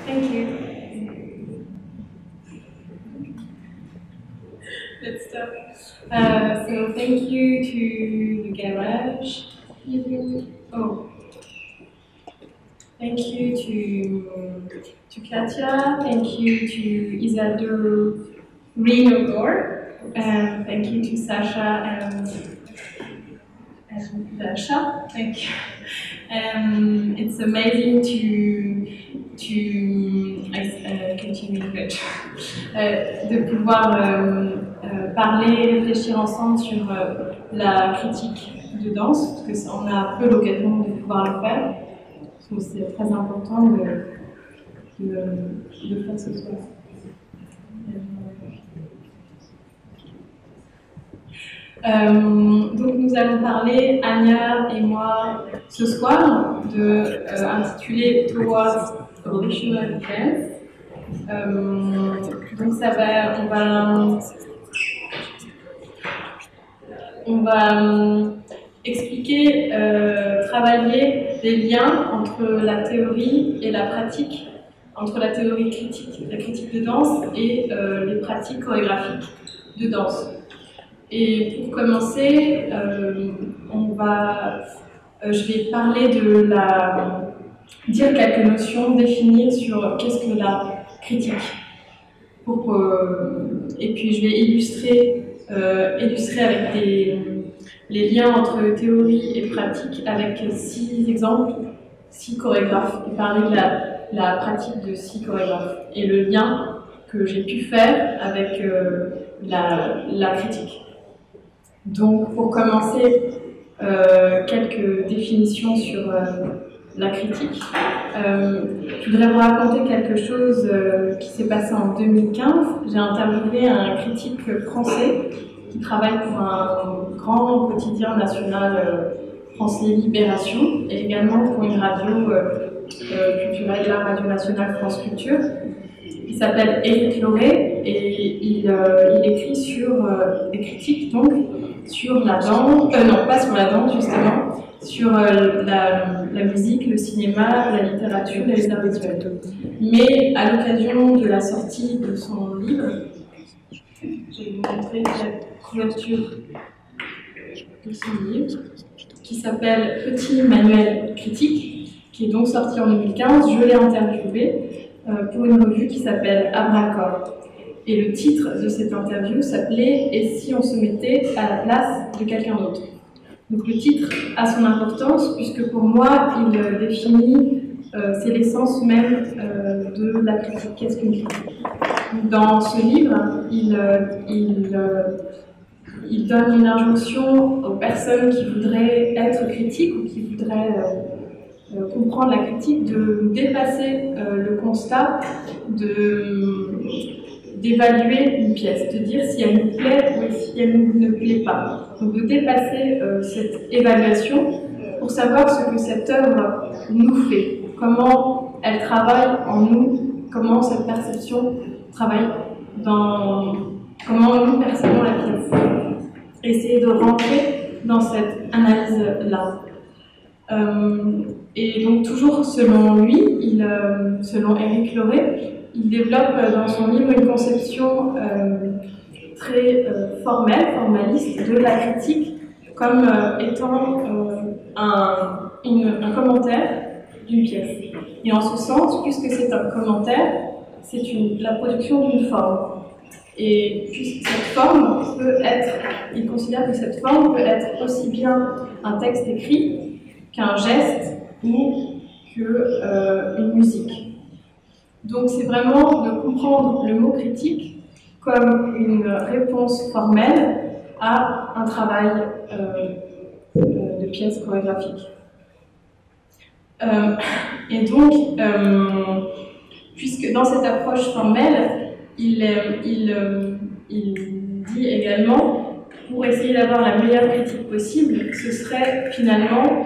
Thank you. Let's start. So thank you to the garage. Oh, thank you to Katya. Thank you to Isadora Renogor. And thank you to Sasha and Dasha. Thank you. It's amazing de pouvoir parler, réfléchir ensemble sur la critique de danse, parce qu'on a peu l'occasion de pouvoir le faire. Donc c'est très important de faire ce soir. Donc nous allons parler, Anya et moi, ce soir, intitulé Towards Original Dance. Donc on va expliquer, travailler des liens entre la théorie et la pratique, entre la théorie critique, la critique de danse et les pratiques chorégraphiques de danse. Et pour commencer, je vais parler dire quelques notions, définir sur qu'est-ce que la critique. Et puis je vais illustrer avec les liens entre théorie et pratique avec 6 exemples, 6 chorégraphes, et parler de la pratique de 6 chorégraphes et le lien que j'ai pu faire avec la critique. Donc, pour commencer, quelques définitions sur la critique. Je voudrais vous raconter quelque chose qui s'est passé en 2015. J'ai interviewé un critique français qui travaille pour un grand quotidien national français Libération et également pour une radio culturelle, la Radio Nationale France Culture. Il s'appelle Éric Lauré et il écrit sur des critiques donc sur la danse, non pas sur la danse justement, sur la musique, le cinéma, la littérature et les arts visuels. Mais à l'occasion de la sortie de son livre, je vais vous montrer la couverture de son livre qui s'appelle Petit manuel critique, qui est donc sorti en 2015. Je l'ai interviewé pour une revue qui s'appelle Abracor. Et le titre de cette interview s'appelait « Et si on se mettait à la place de quelqu'un d'autre ?» Donc le titre a son importance puisque pour moi, il définit, c'est l'essence même de la critique. Qu'est-ce qu'une critique? Dans ce livre, il donne une injonction aux personnes qui voudraient être critiques ou qui voudraient comprendre la critique de dépasser le constat d'évaluer une pièce, de dire si elle nous plaît ou si elle ne plaît pas. Donc de dépasser cette évaluation pour savoir ce que cette œuvre nous fait, comment elle travaille en nous, comment cette perception travaille comment nous percevons la pièce. Essayer de rentrer dans cette analyse-là. Et donc toujours selon lui, selon Éric Lauré, il développe dans son livre une conception très formaliste de la critique comme étant un commentaire d'une pièce. Et en ce sens, puisque c'est un commentaire, c'est la production d'une forme. Et puisque cette forme il considère que cette forme peut être aussi bien un texte écrit qu'un geste ou qu'une musique. Donc c'est vraiment de comprendre le mot critique comme une réponse formelle à un travail de pièce chorégraphique. Et donc, puisque dans cette approche formelle, il dit également, pour essayer d'avoir la meilleure critique possible, ce serait finalement,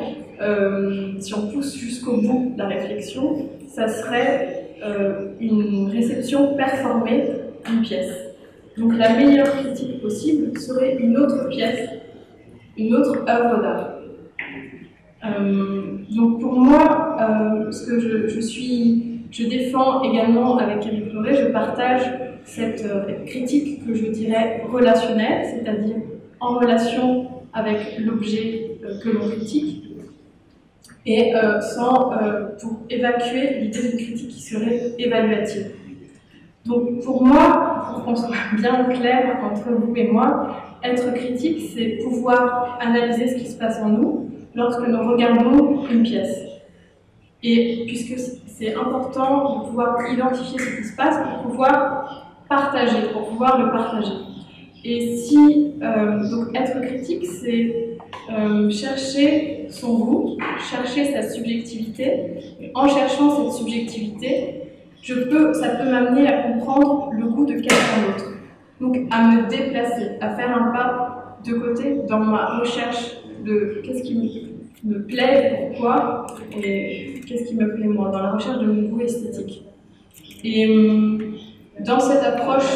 si on pousse jusqu'au bout de la réflexion, ça serait une réception performée d'une pièce. Donc la meilleure critique possible serait une autre pièce, une autre œuvre d'art. Donc pour moi, ce que je suis Je défends également avec Eric Loré, je partage cette critique que je dirais relationnelle, c'est-à-dire en relation avec l'objet que l'on critique, et pour évacuer l'idée d'une critique qui serait évaluative. Donc pour moi, pour qu'on soit bien clair entre vous et moi, être critique, c'est pouvoir analyser ce qui se passe en nous lorsque nous regardons une pièce. Et puisque c'est important de pouvoir identifier ce qui se passe pour pouvoir partager, pour pouvoir le partager. Et si, donc être critique, c'est chercher son goût, chercher sa subjectivité. Et en cherchant cette subjectivité, ça peut m'amener à comprendre le goût de quelqu'un d'autre. Donc à me déplacer, à faire un pas de côté dans ma recherche de qu'est-ce qui me plaît, pourquoi, et qu'est-ce qui me plaît moi, dans la recherche de mon goût esthétique. Et dans cette approche,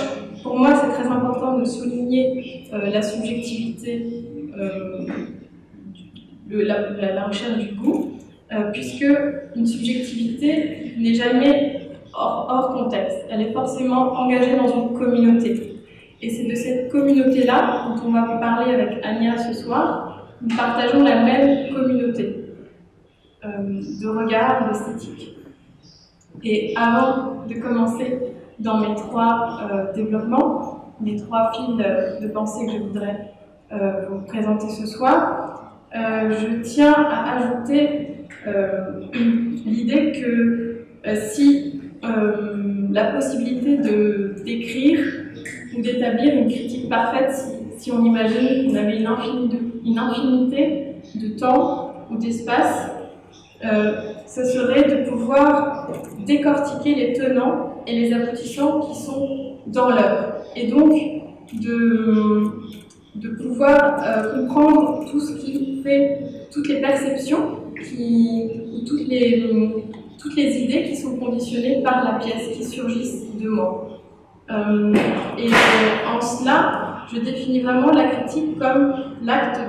pour moi, c'est très important de souligner la subjectivité, la recherche du goût, puisque une subjectivité n'est jamais hors contexte. Elle est forcément engagée dans une communauté. Et c'est de cette communauté-là dont on va vous parler avec Ania ce soir. Nous partageons la même communauté de regard, d'esthétique. Et avant de commencer dans mes trois développements, mes trois fils de pensée que je voudrais vous présenter ce soir, je tiens à ajouter l'idée que si la possibilité de d'écrire ou d'établir une critique parfaite, si on imagine qu'on avait une infinité de temps ou d'espace, ce serait de pouvoir décortiquer les tenants et les aboutissants qui sont dans l'œuvre, et donc de pouvoir comprendre tout ce qui fait, toutes les perceptions, toutes les idées qui sont conditionnées par la pièce, qui surgissent de moi. Et en cela, je définis vraiment la critique comme l'acte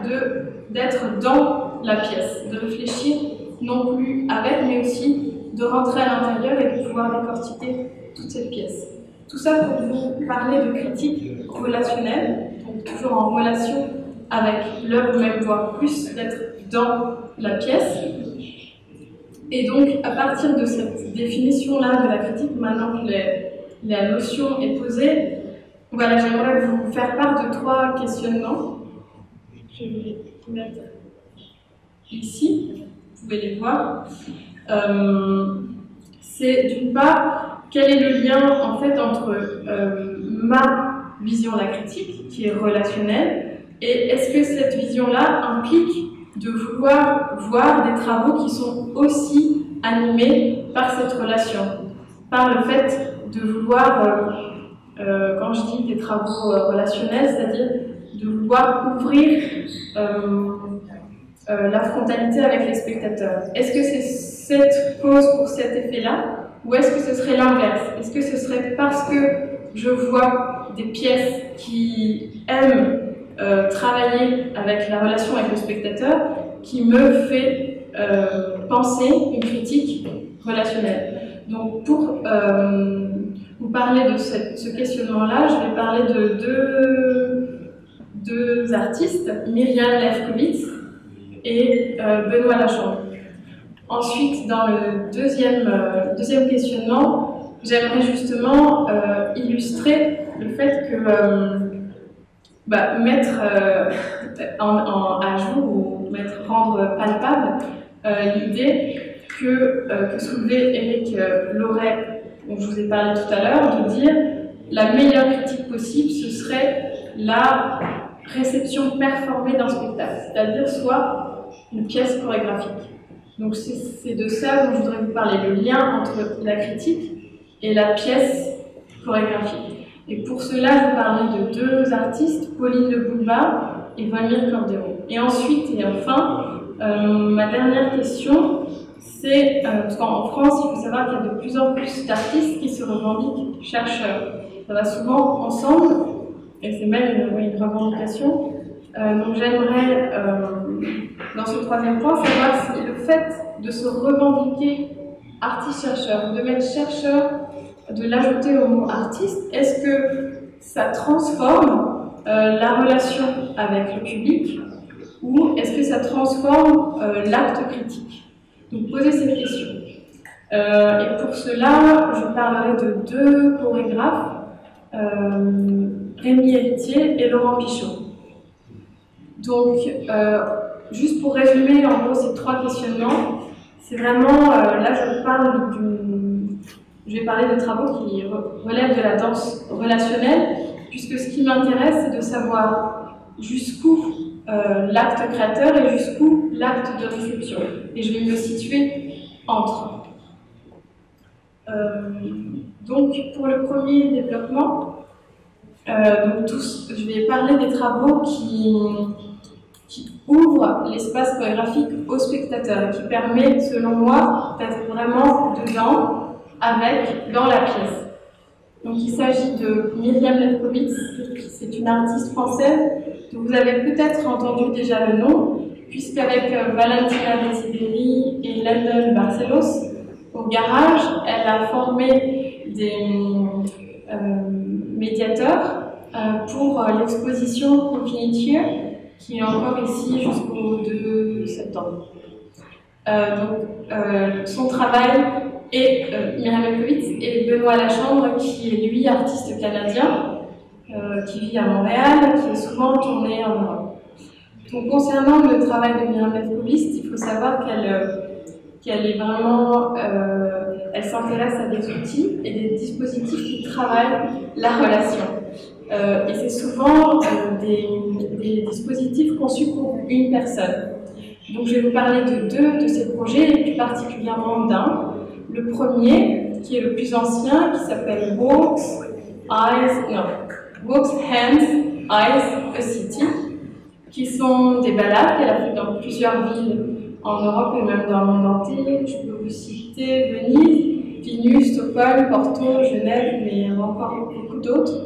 d'être dans la pièce, de réfléchir non plus avec, mais aussi de rentrer à l'intérieur et de pouvoir décortiquer toute cette pièce. Tout ça pour vous parler de critique relationnelle, donc toujours en relation avec l'œuvre même, voire plus d'être dans la pièce. Et donc, à partir de cette définition-là de la critique, maintenant que la notion est posée, voilà, j'aimerais vous faire part de trois questionnements. Je vais les mettre ici, vous pouvez les voir. C'est d'une part, quel est le lien en fait entre ma vision de la critique, qui est relationnelle, et est-ce que cette vision-là implique de vouloir voir des travaux qui sont aussi animés par cette relation, par le fait de vouloir, quand je dis des travaux relationnels, c'est-à-dire de vouloir ouvrir la frontalité avec les spectateurs. Est-ce que c'est cette cause pour cet effet-là, ou est-ce que ce serait l'inverse? Est-ce que ce serait parce que je vois des pièces qui aiment travailler avec la relation avec le spectateur qui me fait penser une critique relationnelle? Donc pour vous parler de ce questionnement-là, je vais parler de deux artistes, Myriam Lefkowitz et Benoît Lachambre. Ensuite, dans le deuxième questionnement, j'aimerais justement illustrer le fait que mettre à jour ou rendre palpable l'idée que soulevait Eric Loré, dont je vous ai parlé tout à l'heure, de dire la meilleure critique possible, ce serait la réception performée d'un spectacle, c'est-à-dire soit une pièce chorégraphique. Donc c'est de ça dont je voudrais vous parler, le lien entre la critique et la pièce chorégraphique. Et pour cela, je vous parlerai de deux artistes, Pauline Le Boulevard et Volmir Cordero. Et ensuite, et enfin, ma dernière question, c'est, parce qu'en France, il faut savoir qu'il y a de plus en plus d'artistes qui se revendiquent chercheurs. Ça va souvent ensemble, et c'est même une revendication. Donc j'aimerais, dans ce troisième point, savoir si le fait de se revendiquer artiste-chercheur, de mettre chercheur, de l'ajouter au mot artiste, est-ce que ça transforme la relation avec le public ou est-ce que ça transforme l'acte critique? Donc posez cette question. Et pour cela, je parlerai de deux chorégraphes, Rémi Héritier et Laurent Pichot. Donc, juste pour résumer en gros ces trois questionnements, c'est vraiment, là je vais parler de travaux qui relèvent de la danse relationnelle, puisque ce qui m'intéresse, c'est de savoir jusqu'où l'acte créateur et jusqu'où l'acte de réception. Et je vais me situer entre. Donc, pour le premier développement, je vais parler des travaux qui ouvrent l'espace chorégraphique au spectateur et qui permet, selon moi, d'être vraiment dedans, dans la pièce. Donc, il s'agit de Myriam Lefkowitz, c'est une artiste française dont vous avez peut-être entendu déjà le nom, puisqu'avec Valentina Desideri et Landon Barcelos, au garage, elle a formé des médiateurs pour l'exposition Confinitieux, qui est encore ici jusqu'au 2 septembre. Son travail est Myriam Lefkowitz et Benoît Lachambre, qui est lui artiste canadien, qui vit à Montréal, qui est souvent tourné en Europe. Donc, concernant le travail de Myriam Lefkowitz, il faut savoir qu'elle est vraiment, elle s'intéresse à des outils et des dispositifs qui travaillent la relation. Et c'est souvent des dispositifs conçus pour une personne. Donc je vais vous parler de deux de ces projets, et plus particulièrement d'un. Le premier, qui est le plus ancien, qui s'appelle Walks, Hands, Eyes, a City, qui sont des balades qu'elle a fait dans plusieurs villes en Europe et même dans le monde entier. Je peux vous citer Venise, Vilnius, Stockholm, Porto, Genève, mais encore beaucoup d'autres.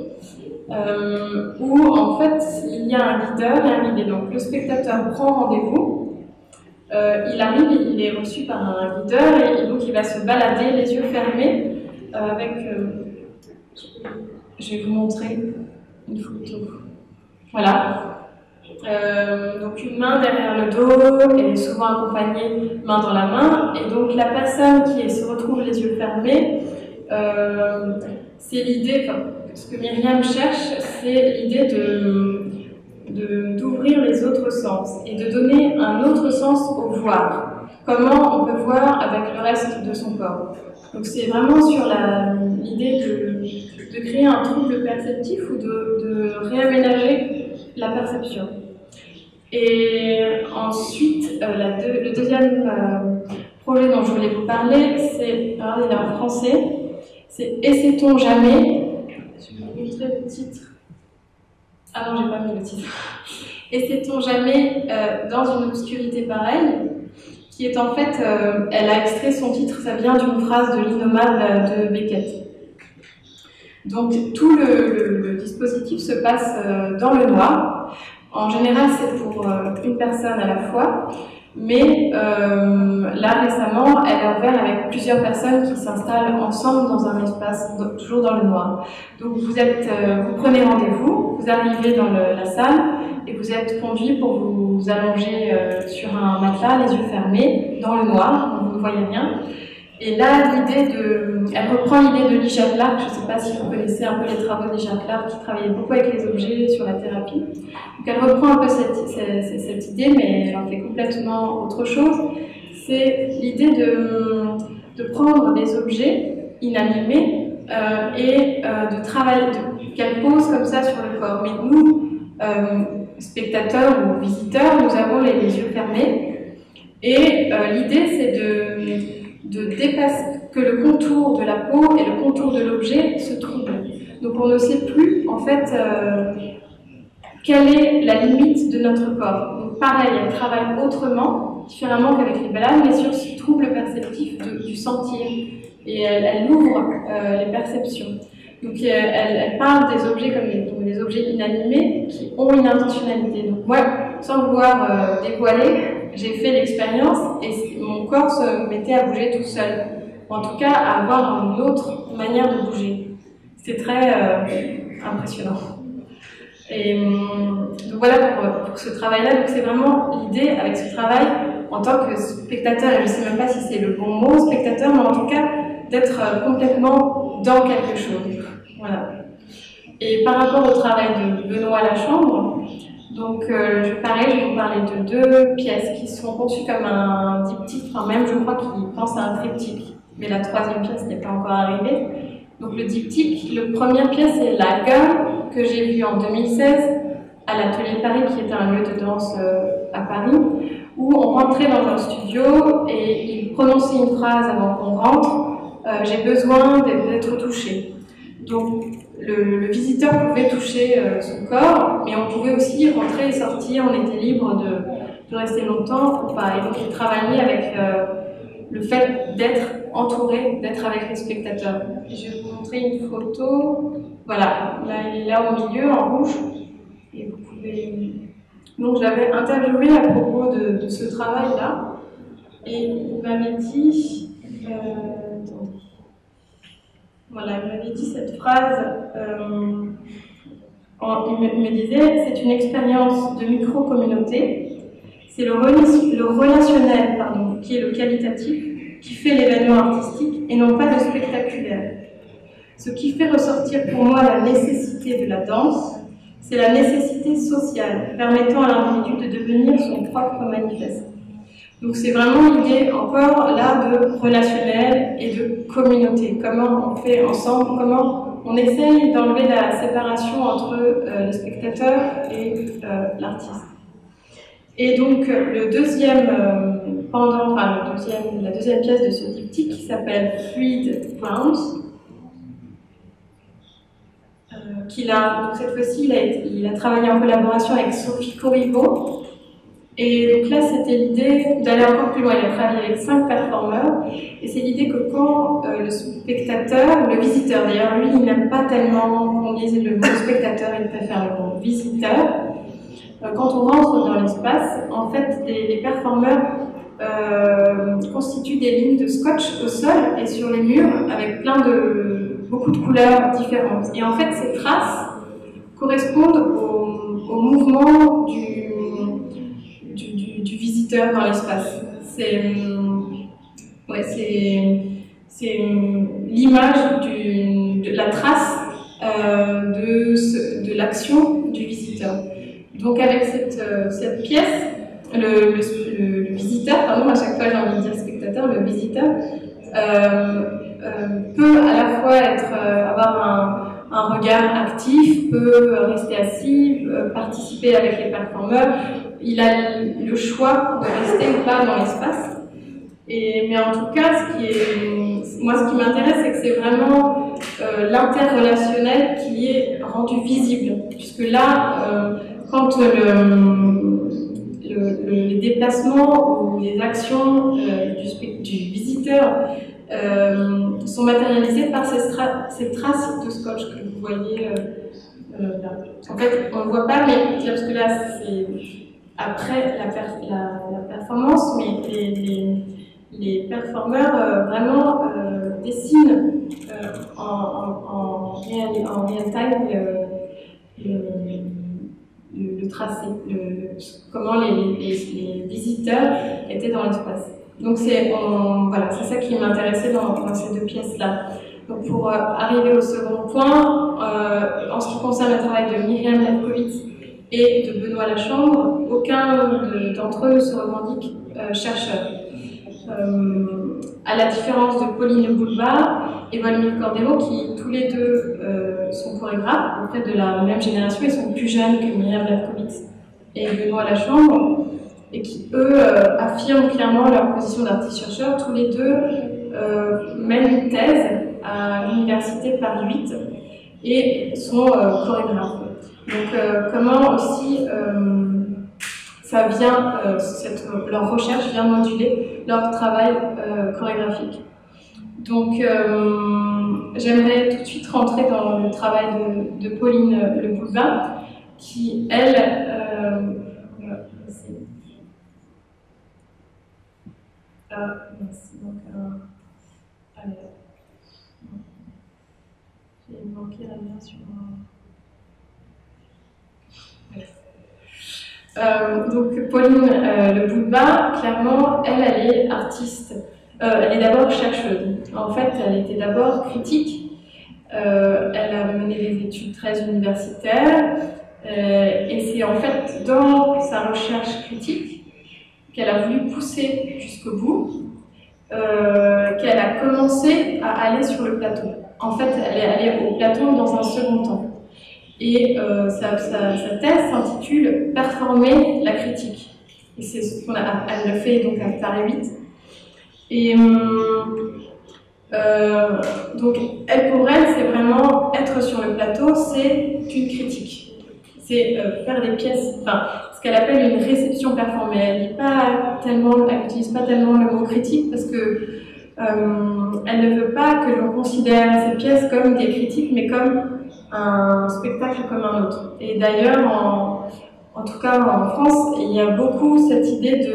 Où en fait il y a un leader et un guidé. Donc le spectateur prend rendez-vous, il arrive, il est reçu par un leader et donc il va se balader les yeux fermés avec. Je vais vous montrer une photo. Voilà. Donc une main derrière le dos et souvent accompagnée main dans la main, et donc la personne qui se retrouve les yeux fermés, c'est l'idée, ce que Myriam cherche, c'est l'idée d'ouvrir les autres sens et de donner un autre sens au voir. Comment on peut voir avec le reste de son corps. Donc c'est vraiment sur l'idée de créer un trouble perceptif ou de réaménager la perception. Et ensuite, le deuxième projet dont je voulais vous parler, c'est, alors il est en français, c'est « Et sait-on jamais ?» Je vais vous montrer le titre. Ah non, j'ai pas mis le titre. « Et sait-on jamais dans une obscurité pareille ?» qui est en fait, elle a extrait son titre, ça vient d'une phrase de l'Innommable de Beckett. Donc tout le dispositif se passe dans le noir. En général, c'est pour une personne à la fois, mais là récemment, elle a ouvert avec plusieurs personnes qui s'installent ensemble dans un espace, toujours dans le noir. Donc vous prenez rendez-vous, vous arrivez dans la salle et vous êtes conduit pour vous allonger sur un matelas, les yeux fermés, dans le noir, donc vous ne voyez rien. Et là, elle reprend l'idée de Lisha Clark. Je ne sais pas si vous connaissez un peu les travaux de Lisha Clark, qui travaillait beaucoup avec les objets sur la thérapie. Donc elle reprend un peu cette idée, mais elle en fait complètement autre chose. C'est l'idée de prendre des objets inanimés et de travailler, qu'elle pose comme ça sur le corps. Mais nous, spectateurs ou visiteurs, nous avons les yeux fermés. Et l'idée, c'est de dépasser, que le contour de la peau et le contour de l'objet se troublent. Donc on ne sait plus, en fait, quelle est la limite de notre corps. Donc pareil, elle travaille autrement, différemment qu'avec les balades, mais sur ce trouble perceptif du sentir. Et elle ouvre les perceptions. Donc elle parle des objets comme des objets inanimés qui ont une intentionnalité. Donc moi, sans vouloir dévoiler, j'ai fait l'expérience et mon corps se mettait à bouger tout seul. ou en tout cas à avoir une autre manière de bouger. C'est très impressionnant. Et donc voilà pour ce travail-là. Donc c'est vraiment l'idée avec ce travail en tant que spectateur, et je ne sais même pas si c'est le bon mot, spectateur, mais en tout cas d'être complètement dans quelque chose. Voilà. Et par rapport au travail de Benoît Lachambre, donc pareil, je vais vous parler de deux pièces qui sont conçues comme un diptyque, enfin même je crois qu'il pense à un triptyque, mais la troisième pièce n'est pas encore arrivée. Donc le diptyque, la première pièce c'est La Gueule, que j'ai vue en 2016 à l'Atelier Paris, qui était un lieu de danse à Paris, où on rentrait dans un studio et il prononçait une phrase avant qu'on rentre, j'ai besoin d'être touché. Donc le visiteur pouvait toucher son corps, mais on pouvait aussi rentrer et sortir, on était libre de rester longtemps ou pas. Et donc il travaillait avec le fait d'être entouré, d'être avec les spectateurs. Et je vais vous montrer une photo. Voilà, là il est là au milieu en rouge. Et vous pouvez... Donc je l'avais interviewé à propos de ce travail-là. Et il m'avait dit... Voilà, il m'avait dit cette phrase, il me disait, c'est une expérience de micro-communauté, c'est le relationnel qui est le qualitatif, qui fait l'événement artistique et non pas le spectaculaire. Ce qui fait ressortir pour moi la nécessité de la danse, c'est la nécessité sociale, permettant à l'individu de devenir son propre manifeste. Donc c'est vraiment l'idée encore là de relationnel et de communauté. Comment on fait ensemble, comment on essaye d'enlever la séparation entre le spectateur et l'artiste. Et donc le deuxième la deuxième pièce de ce diptyque qui s'appelle Fluid Grounds, donc cette fois-ci il a travaillé en collaboration avec Sophie Corriveau. Et donc là, c'était l'idée d'aller encore plus loin. Il a travaillé avec 5 performeurs. Et c'est l'idée que quand le spectateur, le visiteur, d'ailleurs, lui, il n'aime pas tellement qu'on dise le mot spectateur, il préfère le mot visiteur. Quand on rentre dans l'espace, en fait, les performeurs constituent des lignes de scotch au sol et sur les murs avec beaucoup de couleurs différentes. Et en fait, ces traces correspondent au mouvement du visiteur dans l'espace. C'est l'image de la trace de l'action du visiteur. Donc avec cette pièce, le visiteur, pardon, à chaque fois j'ai envie de dire spectateur, le visiteur peut à la fois avoir un regard actif, peut rester assis, participer avec les performeurs. Il a le choix de rester ou pas dans l'espace. Mais en tout cas, moi, ce qui m'intéresse, c'est que c'est vraiment l'interrelationnel qui est rendu visible. Puisque là, quand les déplacements ou les actions du visiteur sont matérialisées par ces traces de scotch que vous voyez là. En fait, on ne le voit pas, mais parce que là, c'est après la performance, mais les performeurs vraiment dessinent en real time le tracé, comment les visiteurs étaient dans l'espace. Donc c'est ça qui m'intéressait dans ces deux pièces-là. Donc pour arriver au second point, en ce qui concerne le travail de Myriam Lefkowitz et de Benoît Lachambre, aucun d'entre eux ne se revendique chercheur. À la différence de Pauline Boulevard et Volmir Cordero, qui tous les deux sont chorégraphes, auprès de la même génération, ils sont plus jeunes que Myriam Lefkowitz et Benoît Lachambre, et qui, eux, affirment clairement leur position d'artiste-chercheur. Tous les deux mènent une thèse à l'université Paris 8 et sont chorégraphes. Donc comment aussi ça vient, leur recherche vient moduler leur travail chorégraphique. Donc j'aimerais tout de suite rentrer dans le travail de Pauline Le Boulevard, qui, elle, merci. Donc, Donc Pauline Le Boulba, clairement, elle est artiste. Elle est d'abord chercheuse. En fait, elle était d'abord critique. Elle a mené des études très universitaires. Et c'est en fait dans sa recherche critique qu'elle a voulu pousser jusqu'au bout, qu'elle a commencé à aller sur le plateau. En fait, elle est allée au plateau dans un second temps. Et sa thèse s'intitule « Performer la critique ». Et c'est ce qu'on elle le fait donc à Paris 8. Et donc, pour elle, c'est vraiment être sur le plateau, c'est une critique. C'est faire des pièces, enfin, ce qu'elle appelle une réception performée. Elle n'utilise pas tellement le mot critique parce que elle ne veut pas que l'on considère ces pièces comme des critiques, mais comme un spectacle comme un autre. Et d'ailleurs, en tout cas en France, il y a beaucoup cette idée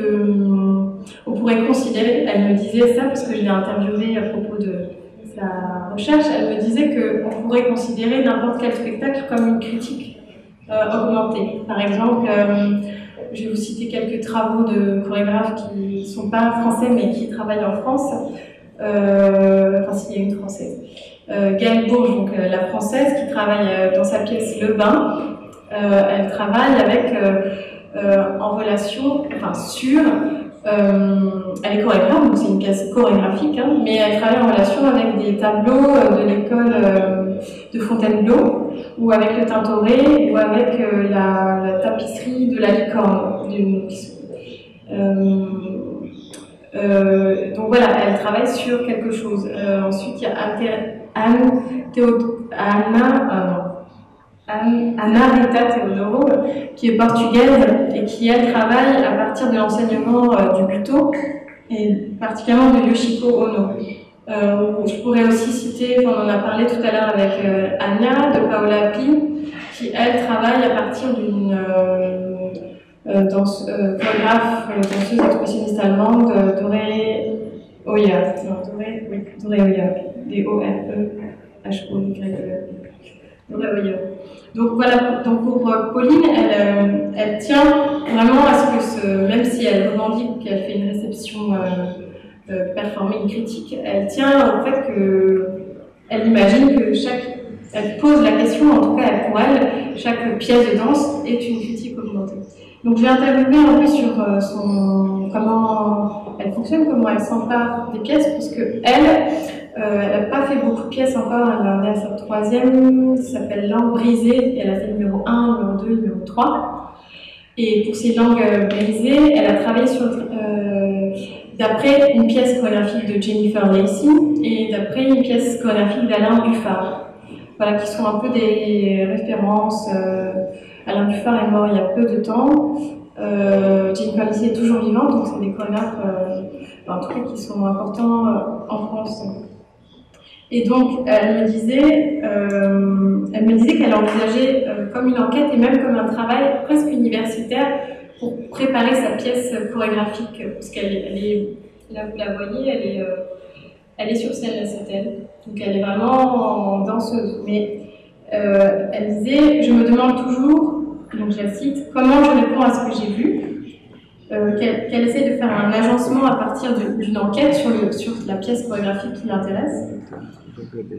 on pourrait considérer, elle me disait ça parce que je l'ai interviewée à propos de sa recherche, elle me disait qu'on pourrait considérer n'importe quel spectacle comme une critique augmentée. Par exemple, je vais vous citer quelques travaux de chorégraphes qui ne sont pas français mais qui travaillent en France. Enfin, s'il y a une française. Gaëlle Bourges, donc la française, qui travaille dans sa pièce Le Bain. Elle travaille avec, en relation, enfin sur, elle est chorégraphe, donc c'est une pièce chorégraphique, hein, mais elle travaille en relation avec des tableaux de l'école de Fontainebleau, ou avec le Tintoret, ou avec la tapisserie de la Licorne. Donc voilà, elle travaille sur quelque chose. Ensuite, il y a Ana Rita Teodoro, qui est portugaise et qui, elle, travaille à partir de l'enseignement du Buto, et particulièrement de Yoshiko Ono. Je pourrais aussi citer, on en a parlé tout à l'heure avec Anya, de Paola Pi, qui, elle, travaille à partir d'une chorégraphe, danseuse expressionniste allemande, Doré Oya. Doré Oya. D-O-R-E-H-O-Y-E. Doré Oya. Donc voilà, donc pour Pauline, elle tient vraiment à ce que, même si elle revendique qu'elle fait une réception performer une critique, elle tient au fait qu'elle imagine que elle pose la question, en tout cas pour elle, chaque pièce de danse est une critique augmentée. Donc j'ai interviewé un peu sur comment elle fonctionne, comment elle s'empare des pièces, puisque elle n'a pas fait beaucoup de pièces encore, elle en est à sa troisième, ça s'appelle Langue brisée, et elle a fait numéro 1, numéro 2, numéro 3. Et pour ces langues brisées, elle a travaillé sur d'après une pièce chorégraphique de Jennifer Lacey et d'après une pièce chorégraphique d'Alain Buffard. Voilà, qui sont un peu des références. Alain Buffard est mort il y a peu de temps. Jennifer Lacey est toujours vivante, donc c'est des chorégraphes en tout cas qui sont importants en France. Et donc, elle me disait qu'elle envisageait comme une enquête et même comme un travail presque universitaire pour préparer sa pièce chorégraphique, parce qu'elle est, là vous la voyez, elle est sur scène, la Cételle, donc elle est vraiment danseuse. Mais elle disait, je me demande toujours, donc je la cite, comment je réponds à ce que j'ai vu, qu'elle essaie de faire un agencement à partir d'une enquête sur la pièce chorégraphique qui l'intéresse.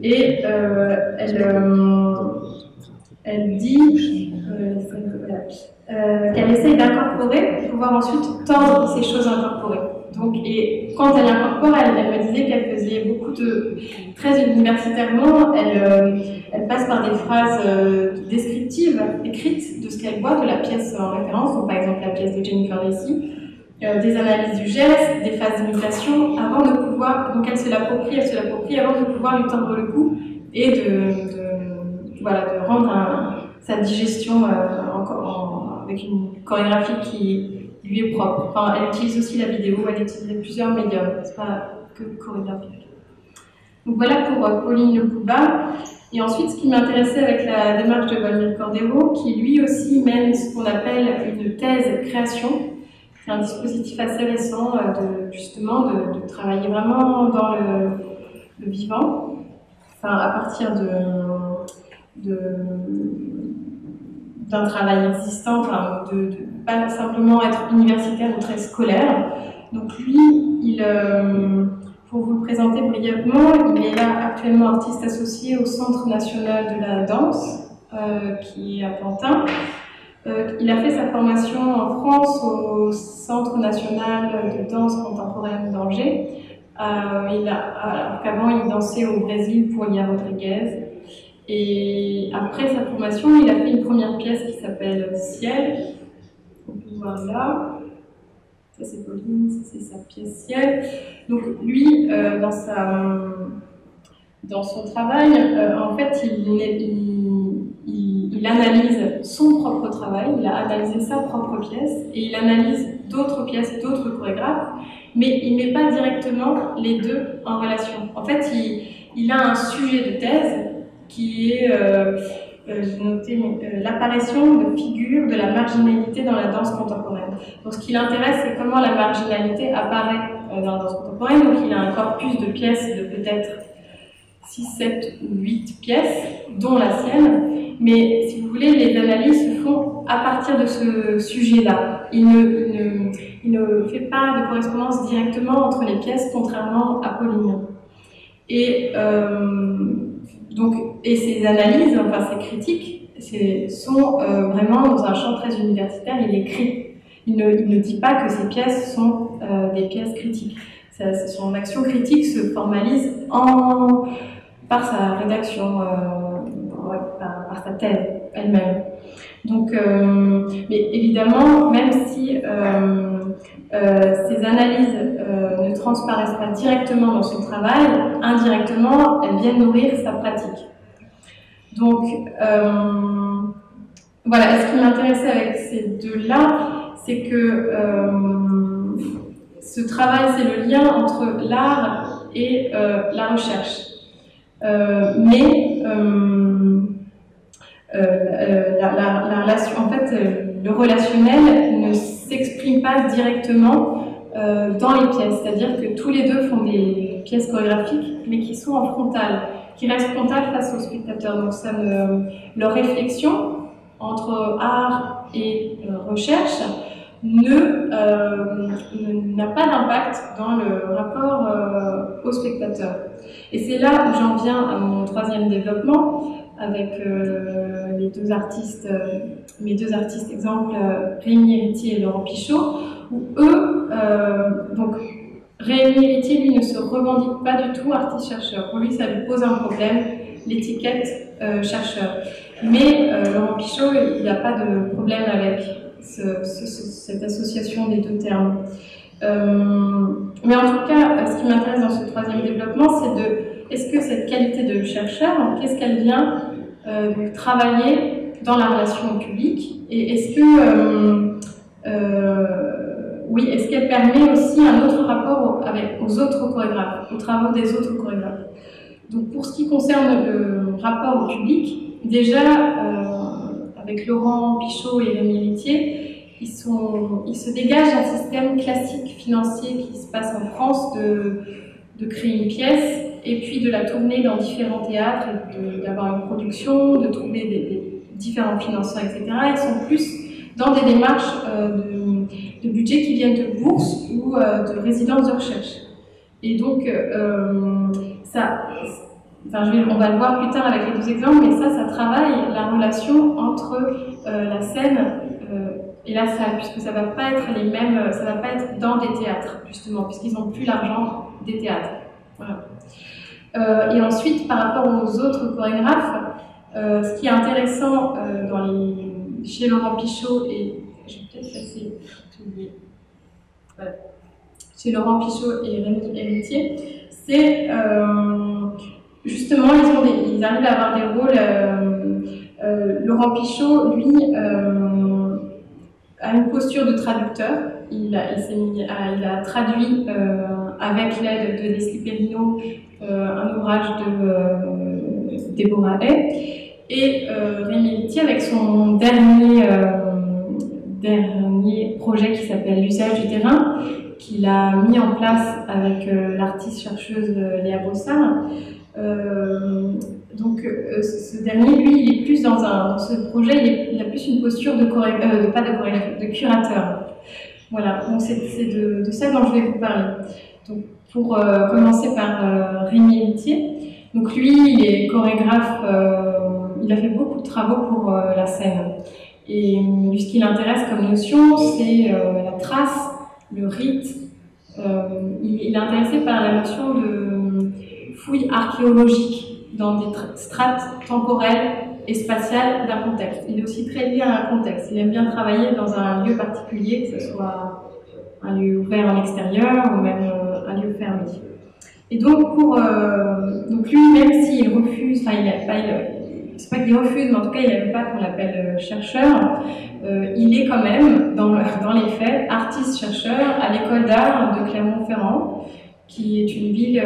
Et elle dit qu'elle essaye d'incorporer pour pouvoir ensuite tendre ces choses incorporées. Donc, et quand elle incorpore, elle me disait qu'elle faisait beaucoup très universitairement, elle passe par des phrases descriptives, écrites de ce qu'elle voit de la pièce en référence, donc par exemple la pièce de Jennifer Lacey, des analyses du geste, des phases d'imitation, avant de pouvoir, donc elle se l'approprie avant de pouvoir lui tendre le cou et de rendre sa digestion avec une chorégraphie qui lui est propre. Enfin, elle utilise aussi la vidéo, elle utilise plusieurs médiums, c'est pas que chorégraphique. Donc voilà pour Pauline Le Boulba. Et ensuite, ce qui m'intéressait avec la démarche de Valmir Cordero, qui lui aussi mène ce qu'on appelle une thèse création. C'est un dispositif assez récent de travailler vraiment dans le vivant, enfin, à partir d'un travail existant, enfin, de pas simplement être universitaire ou très scolaire. Donc lui, pour vous le présenter brièvement, il est là actuellement artiste associé au Centre national de la danse, qui est à Pantin. Il a fait sa formation en France au Centre national de danse contemporaine d'Angers. Alors qu'avant, il dansait au Brésil pour Lia Rodriguez. Et après sa formation, il a fait une première pièce qui s'appelle Ciel. On peut voir là. Ça, c'est Pauline, ça, c'est sa pièce Ciel. Donc, lui, dans son travail, en fait, il analyse son propre travail, il a analysé sa propre pièce, et il analyse d'autres pièces, d'autres chorégraphes, mais il ne met pas directement les deux en relation. En fait, il a un sujet de thèse qui est, j'ai noté, l'apparition de figures de la marginalité dans la danse contemporaine. Donc ce qui l'intéresse, c'est comment la marginalité apparaît dans la danse contemporaine. Donc il a un corpus de pièces de peut-être 6, 7 ou 8 pièces, dont la sienne. Mais si vous voulez, les analyses se font à partir de ce sujet-là. Il ne fait pas de correspondance directement entre les pièces, contrairement à Pauline. Et ces analyses, enfin ces critiques, sont vraiment dans un champ très universitaire. Il écrit. Il ne dit pas que ces pièces sont des pièces critiques. Son action critique se formalise par sa rédaction, par sa thèse elle-même. Donc, mais évidemment, même si ces analyses ne transparaissent pas directement dans son travail, indirectement, elles viennent nourrir sa pratique. Donc, voilà, ce qui m'intéressait avec ces deux-là, c'est que ce travail, c'est le lien entre l'art et la recherche. Mais la relation, en fait, le relationnel ne s'exprime pas directement dans les pièces. C'est-à-dire que tous les deux font des pièces chorégraphiques, mais qui sont en frontal, qui restent frontales face aux spectateurs. Donc leur réflexion entre art et recherche n'a pas d'impact dans le rapport au spectateur. Et c'est là où j'en viens à mon troisième développement, avec mes deux artistes exemples, Rémi Héritier et Laurent Pichot, où eux, donc Rémi Héritier, lui, ne se revendique pas du tout artiste-chercheur. Pour lui, ça lui pose un problème, l'étiquette chercheur. Mais Laurent Pichot, il n'a pas de problème avec cette association des deux termes. Mais en tout cas, ce qui m'intéresse dans ce troisième développement, c'est est-ce que cette qualité de chercheur, qu'est-ce qu'elle vient travailler dans la relation au public, et est-ce qu'elle permet aussi un autre rapport aux autres chorégraphes, aux travaux des autres chorégraphes. Donc pour ce qui concerne le rapport au public, déjà avec Laurent Pichot et Rémi Héritier, il se dégage un système classique financier qui se passe en France de créer une pièce et puis de la tourner dans différents théâtres, d'avoir une production, de trouver des différents financeurs, etc. Ils sont plus dans des démarches de budget qui viennent de bourses ou de résidences de recherche. Et donc, on va le voir plus tard avec les deux exemples, mais ça travaille la relation entre la scène et la salle, puisque ça va pas être les mêmes, ça va pas être dans des théâtres, justement, puisqu'ils n'ont plus l'argent des théâtres. Voilà. Et ensuite, par rapport aux autres chorégraphes, ce qui est intéressant chez Laurent Pichot et je vais peut-être passer oublié. Voilà. Chez Laurent Pichot et Rémi Héritier, c'est justement ils arrivent à avoir des rôles. Laurent Pichot, lui, a une posture de traducteur. Il a traduit avec l'aide de Leslie Perrineau un ouvrage de Déborah Hay, et Rémi Héritier avec son dernier projet qui s'appelle l'usage du terrain, qu'il a mis en place avec l'artiste-chercheuse Léa Bossard. Ce dernier, lui, il est plus dans ce projet, il a plus une posture de curateur. Voilà, donc c'est de ça dont je vais vous parler. Donc, pour commencer par Rémi Héritier. Donc lui, il est chorégraphe, il a fait beaucoup de travaux pour la scène. Et lui, ce qui l'intéresse comme notion, c'est la trace, le rite. Il est intéressé par la notion de fouille archéologique dans des strates temporelles et spatiales d'un contexte. Il est aussi très lié à un contexte. Il aime bien travailler dans un lieu particulier, que ce soit un lieu ouvert en extérieur ou même un lieu fermé. Et donc, donc lui, même s'il refuse, enfin, c'est pas qu'il refuse, mais en tout cas, il n'aime pas qu'on l'appelle chercheur, il est quand même, dans les faits, artiste-chercheur à l'école d'art de Clermont-Ferrand, qui est une ville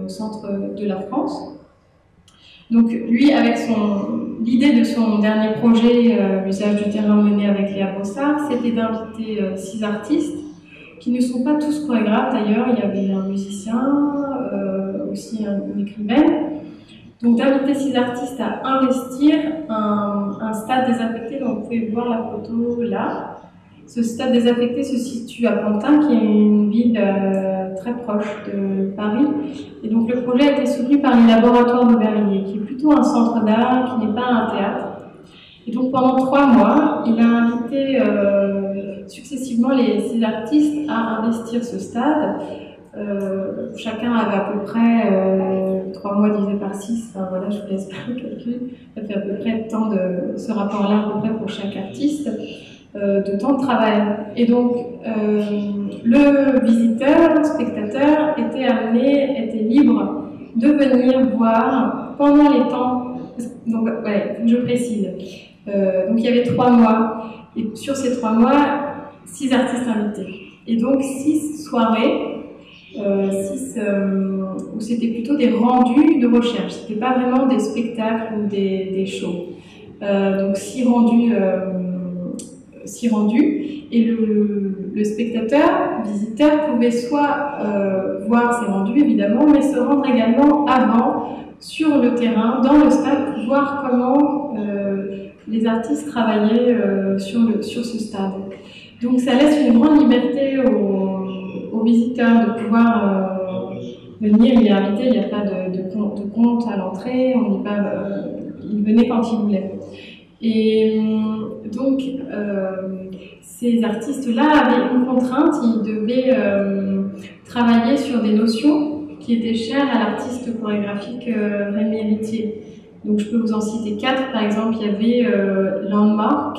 au centre de la France. Donc lui, avec l'idée de son dernier projet, l'usage du terrain mené avec Léa Bossard, c'était d'inviter 6 artistes, qui ne sont pas tous chorégraphes d'ailleurs. Il y avait un musicien, aussi une écrivaine. Donc d'inviter 6 artistes à investir un stade désaffecté, donc vous pouvez voir la photo là. Ce stade désaffecté se situe à Pantin, qui est une ville très proche de Paris. Et donc le projet a été soutenu par les laboratoires d'Aubervilliers, qui est plutôt un centre d'art, qui n'est pas un théâtre. Et donc pendant 3 mois, il a invité successivement les 6 artistes à investir ce stade. Chacun avait à peu près 3 mois divisé par 6, enfin, voilà, je vous laisse faire le calcul. Ça fait à peu près tant de ce rapport-là à peu près pour chaque artiste. De temps de travail. Et donc, le visiteur, le spectateur, était libre de venir voir pendant les temps. Donc, ouais, je précise. Donc, il y avait 3 mois. Et sur ces 3 mois, 6 artistes invités. Et donc, 6 soirées, où c'était plutôt des rendus de recherche. C'était pas vraiment des spectacles ou des shows. Donc, 6 rendus, et le spectateur, visiteur, pouvait soit voir ces rendus évidemment, mais se rendre également avant sur le terrain, dans le stade, pour voir comment les artistes travaillaient sur ce stade. Donc ça laisse une grande liberté aux visiteurs de pouvoir venir. Il est invité, il n'y a pas de compte à l'entrée, il venait quand il voulait. Et donc, ces artistes-là avaient une contrainte, ils devaient travailler sur des notions qui étaient chères à l'artiste chorégraphique Rémi Héritier. Donc, je peux vous en citer 4. Par exemple, il y avait landmark,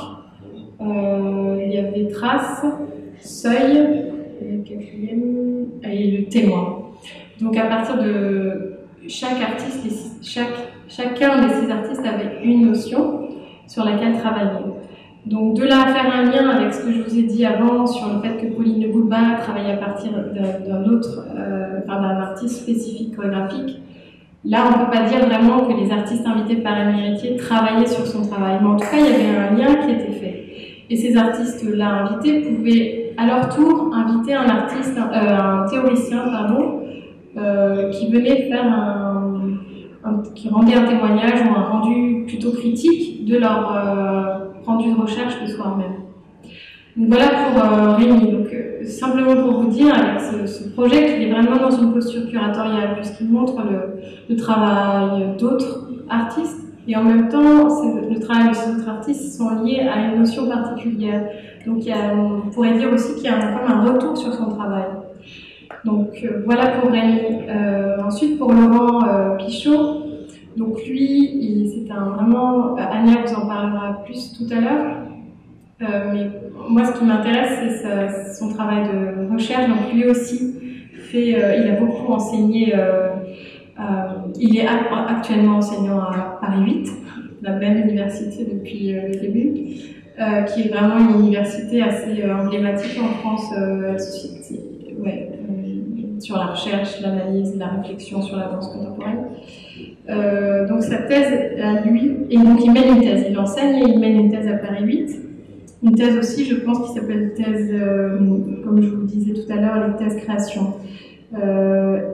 il y avait trace, seuil, et le quatrième, et le témoin. Donc, à partir de chaque artiste, chacun de ces artistes avait une notion sur laquelle travailler. Donc de là à faire un lien avec ce que je vous ai dit avant sur le fait que Pauline Le Goulbach travaille à partir d'un artiste spécifique chorégraphique, là on ne peut pas dire vraiment que les artistes invités par Rémi Héritier travaillaient sur son travail, mais en tout cas il y avait un lien qui était fait. Et ces artistes-là invités pouvaient à leur tour inviter un théoricien qui venait faire qui rendait un témoignage ou un rendu plutôt critique de leur rendu de recherche le soir même. Donc voilà pour Rémi. Donc simplement pour vous dire, avec ce projet qui est vraiment dans une posture curatoriale, puisqu'il montre le travail d'autres artistes, et en même temps, le travail de ces autres artistes sont liés à une notion particulière. Donc on pourrait dire aussi qu'il y a comme un retour sur son travail. Donc voilà pour Rémi. Ensuite pour Laurent Pichot, donc lui, c'est vraiment, Anya vous en parlera plus tout à l'heure, mais moi ce qui m'intéresse c'est son travail de recherche. Donc lui aussi il a beaucoup enseigné, il est actuellement enseignant à Paris 8, la même université depuis le début, qui est vraiment une université assez emblématique en France, sur la recherche, l'analyse, la réflexion sur la danse contemporaine. Donc sa thèse à lui, et donc il mène une thèse, il enseigne et il mène une thèse à Paris 8. Une thèse aussi, je pense, qui s'appelle thèse, comme je vous le disais tout à l'heure, les thèses création.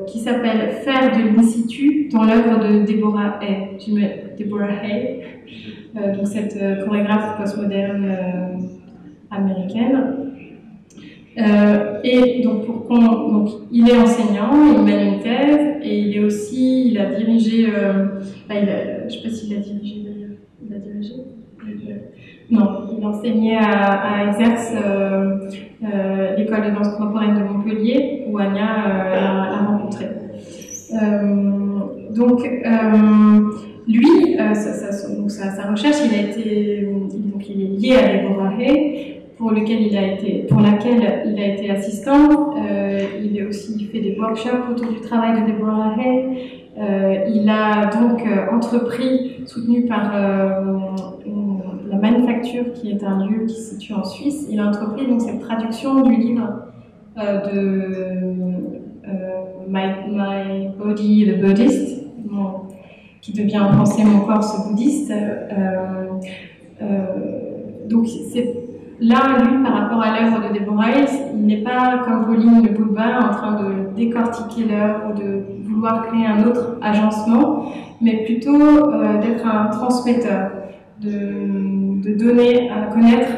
qui s'appelle Faire de l'in situ dans l'œuvre de Deborah Hay. Deborah Hay, donc cette chorégraphe postmoderne américaine. Et donc, donc, il est enseignant, il mène une thèse et il a dirigé, je ne sais pas s'il a dirigé d'ailleurs, il a dirigé non, il enseignait à Exerce, l'école de danse contemporaine de Montpellier, où Anya l'a rencontré. Donc, lui, sa recherche, il est lié à Deborah Hay, pour laquelle il a été assistant. Il fait des workshops autour du travail de Deborah Hay. Il a donc entrepris, soutenu par la Manufacture, qui est un lieu qui se situe en Suisse, il a entrepris donc cette traduction du livre My Body the Buddhist, qui devient en français Mon corps ce bouddhiste. Donc c'est là, lui, par rapport à l'œuvre de Deborah Hay, il n'est pas comme Pauline Le Boulbin en train de décortiquer l'œuvre ou de vouloir créer un autre agencement, mais plutôt d'être un transmetteur, de donner à connaître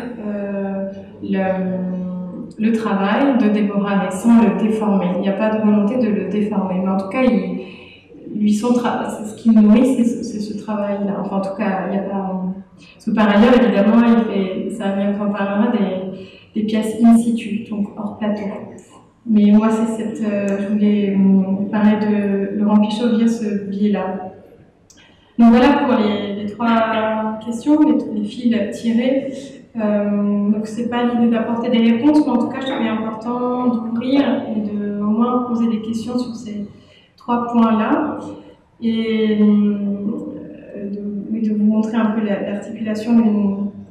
le travail de Deborah Hay sans le déformer. Il n'y a pas de volonté de le déformer, mais en tout cas, ce qui le nourrit, c'est ce travail-là. Enfin, en tout cas, il n'y a pas... Parce que par ailleurs, évidemment, ça on parlera des pièces in situ, donc hors plateau. Mais moi, je voulais parler de Laurent Pichot via ce biais-là. Donc voilà pour les trois questions, les fils tirés. Donc c'est pas l'idée d'apporter des réponses, mais en tout cas, je trouvais important d'ouvrir et de au moins poser des questions sur ces trois points-là. Et de vous montrer un peu l'articulation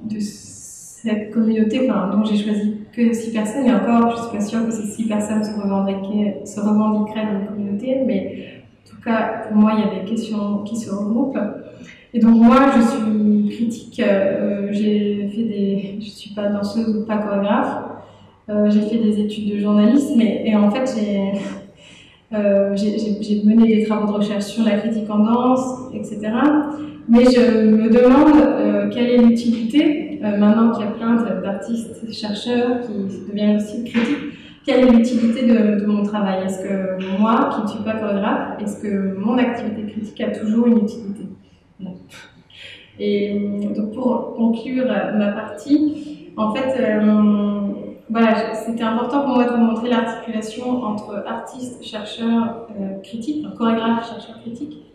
de cette communauté, dont j'ai choisi que 6 personnes, et encore, je ne suis pas sûre que ces 6 personnes se revendiqueraient dans la communauté, mais en tout cas, pour moi, il y a des questions qui se regroupent. Et donc moi, je suis critique, je ne suis pas danseuse ou pas chorégraphe, j'ai fait des études de journalisme, et en fait, j'ai mené des travaux de recherche sur la critique en danse, etc. Mais je me demande quelle est l'utilité, maintenant qu'il y a plein d'artistes, chercheurs qui deviennent aussi critiques, quelle est l'utilité de mon travail? Est-ce que moi, qui ne suis pas chorégraphe, est-ce que mon activité critique a toujours une utilité? Non. Et donc pour conclure ma partie, en fait, voilà, c'était important pour moi de vous montrer l'articulation entre artistes, chercheurs, critiques, chorégraphes, chercheurs, critiques.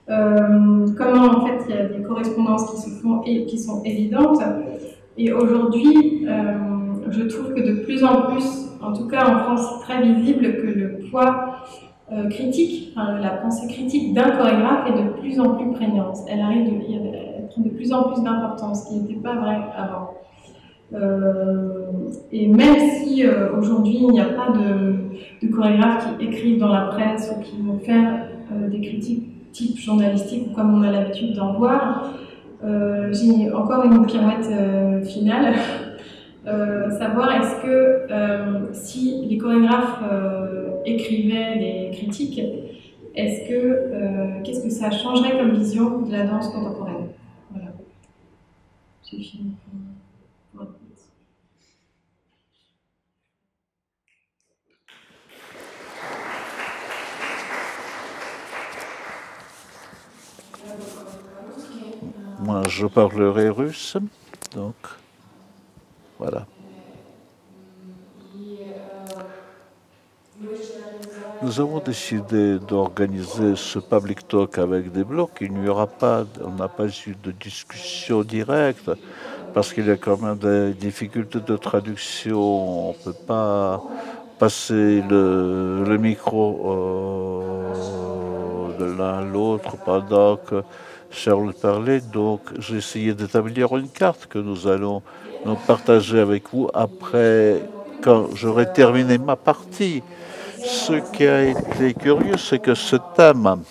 Comment en fait il y a des correspondances qui se font et qui sont évidentes. Et aujourd'hui, je trouve que de plus en plus, en tout cas en France, c'est très visible que le poids critique, la pensée critique d'un chorégraphe est de plus en plus prégnante. Elle prend de plus en plus d'importance, ce qui n'était pas vrai avant. Et même si aujourd'hui il n'y a pas de chorégraphes qui écrivent dans la presse ou qui vont faire des critiques type journalistique, comme on a l'habitude d'en voir, j'ai encore une pirouette finale. Savoir est-ce que si les chorégraphes écrivaient des critiques, qu'est-ce que ça changerait comme vision de la danse contemporaine? Voilà. J'ai fini. Moi, je parlerai russe, donc voilà. Nous avons décidé d'organiser ce public talk avec des blocs. On n'a pas eu de discussion directe parce qu'il y a quand même des difficultés de traduction. On ne peut pas passer le micro de l'un à l'autre pendant que Charles parlait. Donc, j'ai essayé d'établir une carte que nous allons nous partager avec vous après, quand j'aurai terminé ma partie. Ce qui a été curieux, c'est que ce thème,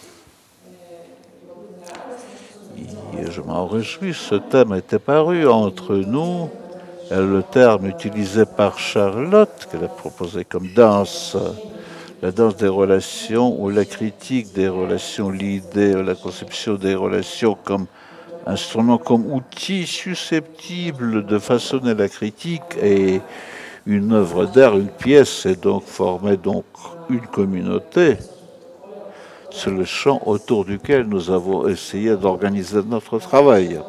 et je m'en réjouis, ce thème était paru entre nous, le terme utilisé par Charlotte, qu'elle a proposé comme danse, la danse des relations ou la critique des relations, l'idée, la conception des relations comme instrument, comme outil susceptible de façonner la critique et une œuvre d'art, une pièce, et donc former donc une communauté. C'est le champ autour duquel nous avons essayé d'organiser notre travail.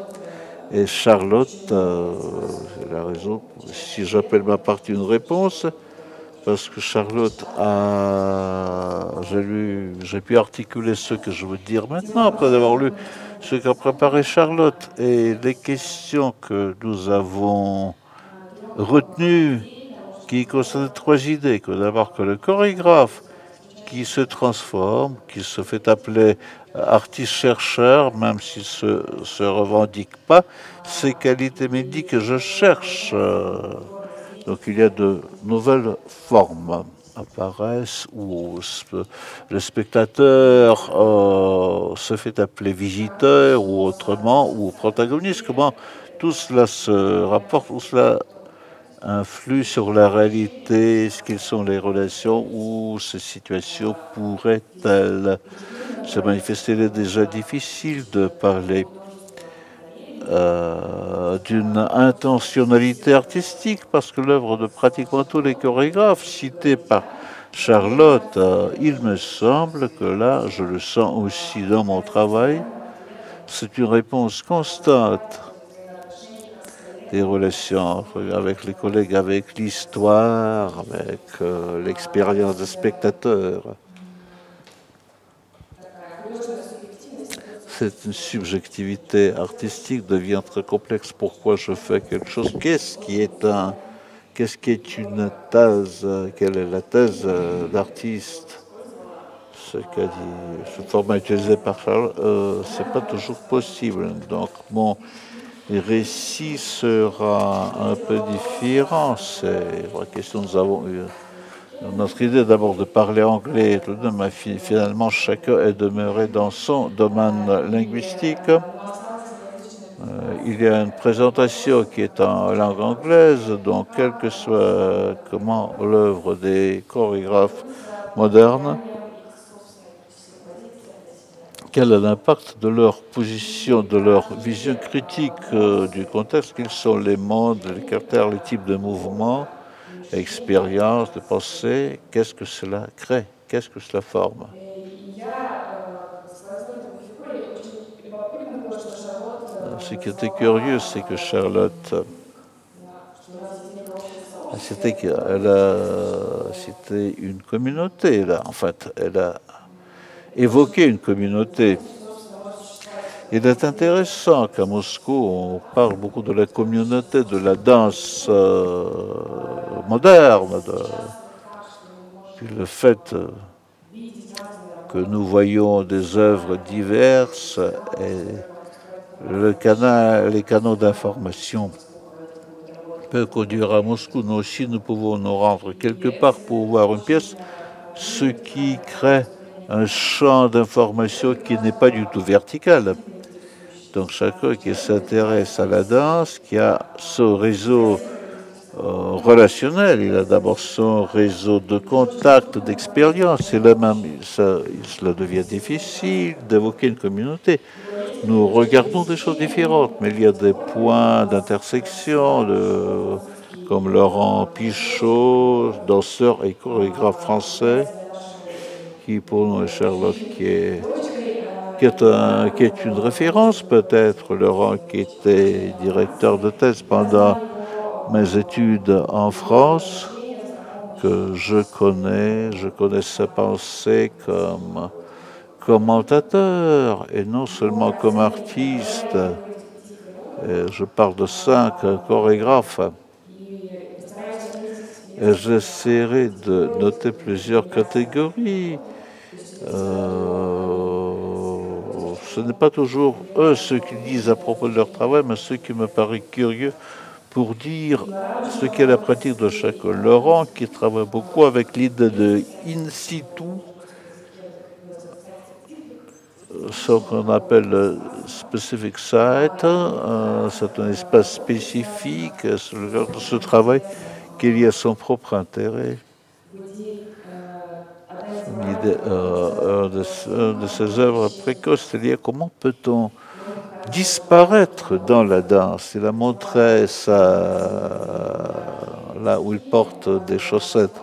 Et Charlotte, elle a raison, si j'appelle ma partie une réponse, parce que Charlotte j'ai pu articuler ce que je veux dire maintenant, après avoir lu ce qu'a préparé Charlotte. Et les questions que nous avons retenues, qui concernent trois idées, que d'abord que le chorégraphe qui se transforme, qui se fait appeler artiste-chercheur, même s'il se revendique pas, ces qualités médiques que je cherche. Donc il y a de nouvelles formes apparaissent où le spectateur se fait appeler visiteur ou autrement, ou protagoniste. Comment tout cela se rapporte, tout cela influe sur la réalité, ce qu'ils sont les relations, où ces situations pourraient-elles se manifester. Il est déjà difficile de parler d'une intentionnalité artistique parce que l'œuvre de pratiquement tous les chorégraphes cités par Charlotte, il me semble que là, je le sens aussi dans mon travail, c'est une réponse constante des relations avec les collègues, avec l'histoire, avec l'expérience des spectateurs. Cette subjectivité artistique devient très complexe. Pourquoi je fais quelque chose? Qu'est-ce qui est une thèse? Quelle est la thèse d'artiste? Ce qu'a dit, ce format utilisé par Charles, c'est pas toujours possible. Donc mon récit sera un peu différent. C'est la question que nous avons eue. Notre idée d'abord de parler anglais, tout de même, finalement chacun est demeuré dans son domaine linguistique. Il y a une présentation qui est en langue anglaise, donc quelle que soit comment l'œuvre des chorégraphes modernes, quel est l'impact de leur position, de leur vision critique du contexte, quels sont les modes, les caractères, les types de mouvements, expérience, de pensée, qu'est-ce que cela crée, qu'est-ce que cela forme. Ce qui était curieux, c'est que Charlotte, elle a cité une communauté, là, en fait, elle a évoqué une communauté. Il est intéressant qu'à Moscou, on parle beaucoup de la communauté de la danse moderne, puis le fait que nous voyons des œuvres diverses et les canaux d'information peuvent conduire à Moscou. Nous aussi, nous pouvons nous rendre quelque part pour voir une pièce, ce qui crée un champ d'information qui n'est pas du tout vertical. Donc chacun qui s'intéresse à la danse, qui a son réseau relationnel, il a d'abord son réseau de contacts, d'expérience, et là même, cela devient difficile d'évoquer une communauté. Nous regardons des choses différentes, mais il y a des points d'intersection, comme Laurent Pichot, danseur et chorégraphe français, qui pour nous est Charlotte, qui est une référence peut-être, Laurent qui était directeur de thèse pendant mes études en France, que je connais sa pensée comme commentateur et non seulement comme artiste. Et je parle de 5 chorégraphes. Et j'essaierai de noter plusieurs catégories. Ce n'est pas toujours eux ceux qui disent à propos de leur travail, mais ceux qui me paraissent curieux pour dire ce qu'est la pratique de chacun. Laurent, qui travaille beaucoup avec l'idée de in situ, ce qu'on appelle le specific site, c'est un espace spécifique, sur le ce travail qui est lié à son propre intérêt. un de ses œuvres précoces, c'est-à-dire comment peut-on disparaître dans la danse. Il a montré ça là où il porte des chaussettes.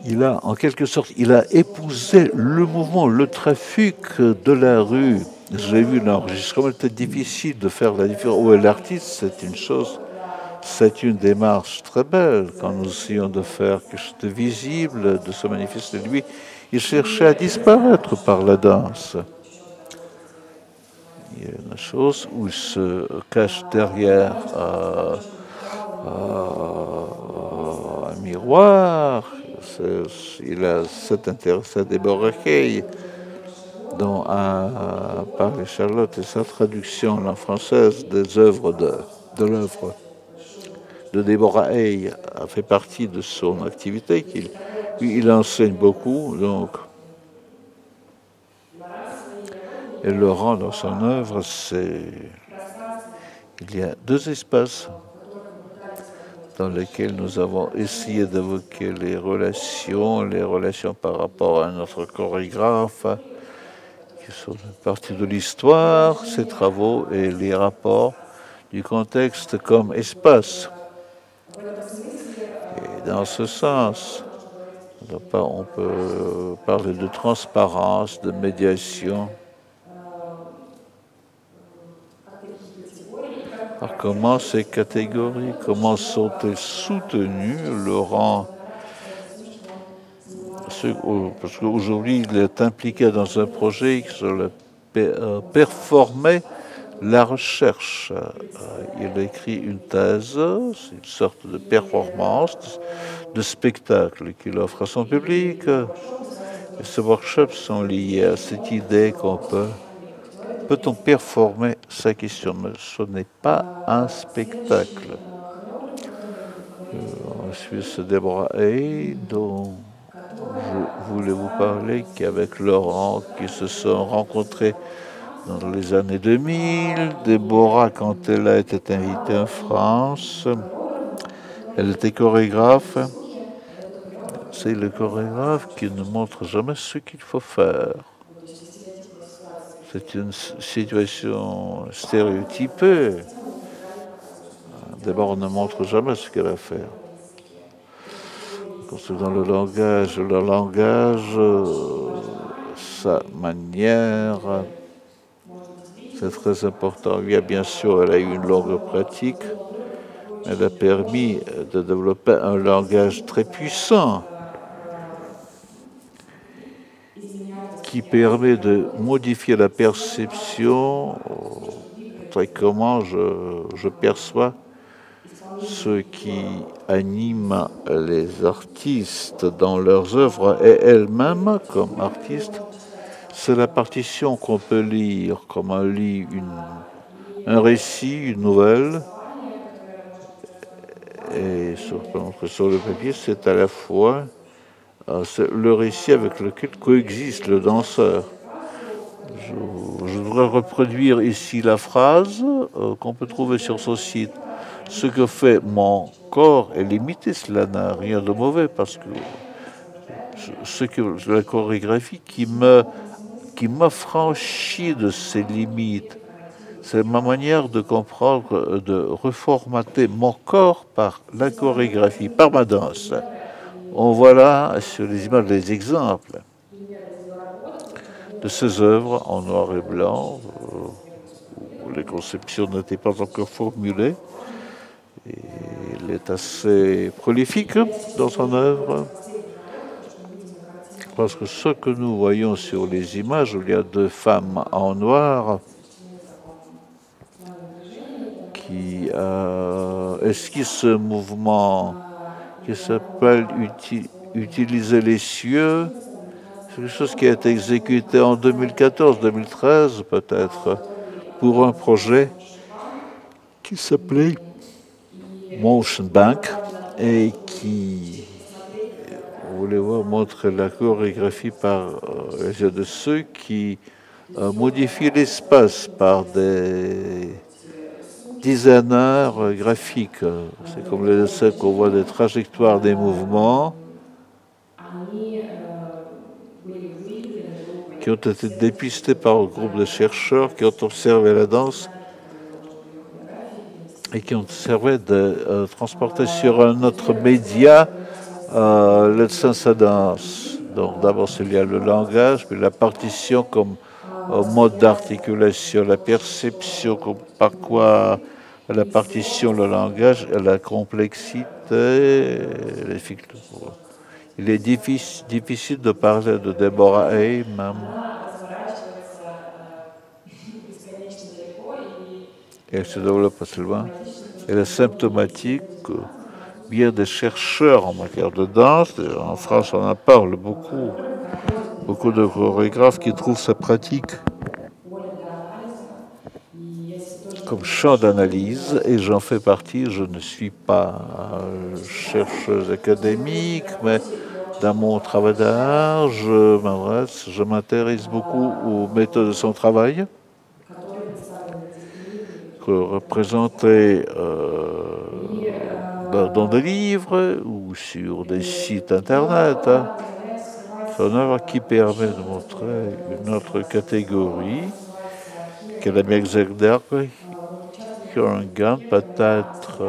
Il a, en quelque sorte, il a épousé le mouvement, le trafic de la rue. J'ai vu l'enregistrement, c'était difficile de faire la différence. Où est l'artiste, c'est une chose, c'est une démarche très belle. Quand nous essayons de faire quelque chose de visible, de se manifester, lui, il cherchait à disparaître par la danse. Il y a une chose où il se cache derrière un miroir. Il a cet intérêt à Deborah Kay, dont a parlé Charlotte, et sa traduction en langue française des œuvres de l'œuvre de Deborah Hay a fait partie de son activité. Il enseigne beaucoup, donc et le rend dans son œuvre, il y a deux espaces dans lesquels nous avons essayé d'évoquer les relations par rapport à notre chorégraphe, qui sont une partie de l'histoire, ses travaux et les rapports du contexte comme espace. Et dans ce sens, on peut parler de transparence, de médiation. Alors comment ces catégories, comment sont-elles soutenues, Laurent? Parce qu'aujourd'hui, il est impliqué dans un projet qui s'appelle Performer la recherche. Il a écrit une thèse, c'est une sorte de performance, de spectacle qu'il offre à son public. Et ces workshops sont liés à cette idée qu'on peut-on performer sa question, mais ce n'est pas un spectacle. Ensuite, c'est Deborah Hay, dont je voulais vous parler, qui avec Laurent, qui se sont rencontrés dans les années 2000. Deborah, quand elle a été invitée en France, elle était chorégraphe. C'est le chorégraphe qui ne montre jamais ce qu'il faut faire. C'est une situation stéréotypée. D'abord, on ne montre jamais ce qu'elle a à faire. Quand c'est dans le langage, sa manière, c'est très important. Il y a bien sûr, elle a eu une longue pratique. Elle a permis de développer un langage très puissant qui permet de modifier la perception, comment je perçois ce qui anime les artistes dans leurs œuvres et elles-mêmes comme artistes. C'est la partition qu'on peut lire, comme on lit un récit, une nouvelle. Et sur le papier, c'est à la fois le récit avec lequel coexiste le danseur. Je voudrais reproduire ici la phrase qu'on peut trouver sur ce site. Ce que fait mon corps est limité, cela n'a rien de mauvais, parce que la chorégraphie qui m'affranchit de ses limites, c'est ma manière de comprendre, de reformater mon corps par la chorégraphie, par ma danse. On voit là sur les images des exemples de ces œuvres en noir et blanc, où les conceptions n'étaient pas encore formulées. Et il est assez prolifique dans son œuvre, parce que ce que nous voyons sur les images, où il y a deux femmes en noir qui esquissent ce mouvement qui s'appelle Utiliser les cieux. C'est quelque chose qui a été exécuté en 2014-2013 peut-être, pour un projet qui s'appelait Motion Bank et qui voulait montrer la chorégraphie par les yeux de ceux qui modifient l'espace par des designers graphiques. C'est comme les dessins qu'on voit des trajectoires des mouvements qui ont été dépistés par un groupe de chercheurs qui ont observé la danse et qui ont observé de transporter sur un autre média le sens à danse. Donc d'abord il y a le langage, puis la partition comme mode d'articulation, la perception comme par quoi la partition, le langage, la complexité. Il est difficile de parler de Deborah Hay, même. Et elle se développe assez loin. Elle est symptomatique. Bien des chercheurs en matière de danse, en France on en parle beaucoup, beaucoup de chorégraphes qui trouvent sa pratique comme champ d'analyse, et j'en fais partie. Je ne suis pas chercheuse académique, mais dans mon travail d'art, je m'intéresse beaucoup aux méthodes de son travail, représentées dans des livres ou sur des sites internet. C'est une œuvre qui permet de montrer une autre catégorie que la Mexegderbe, Current peut-être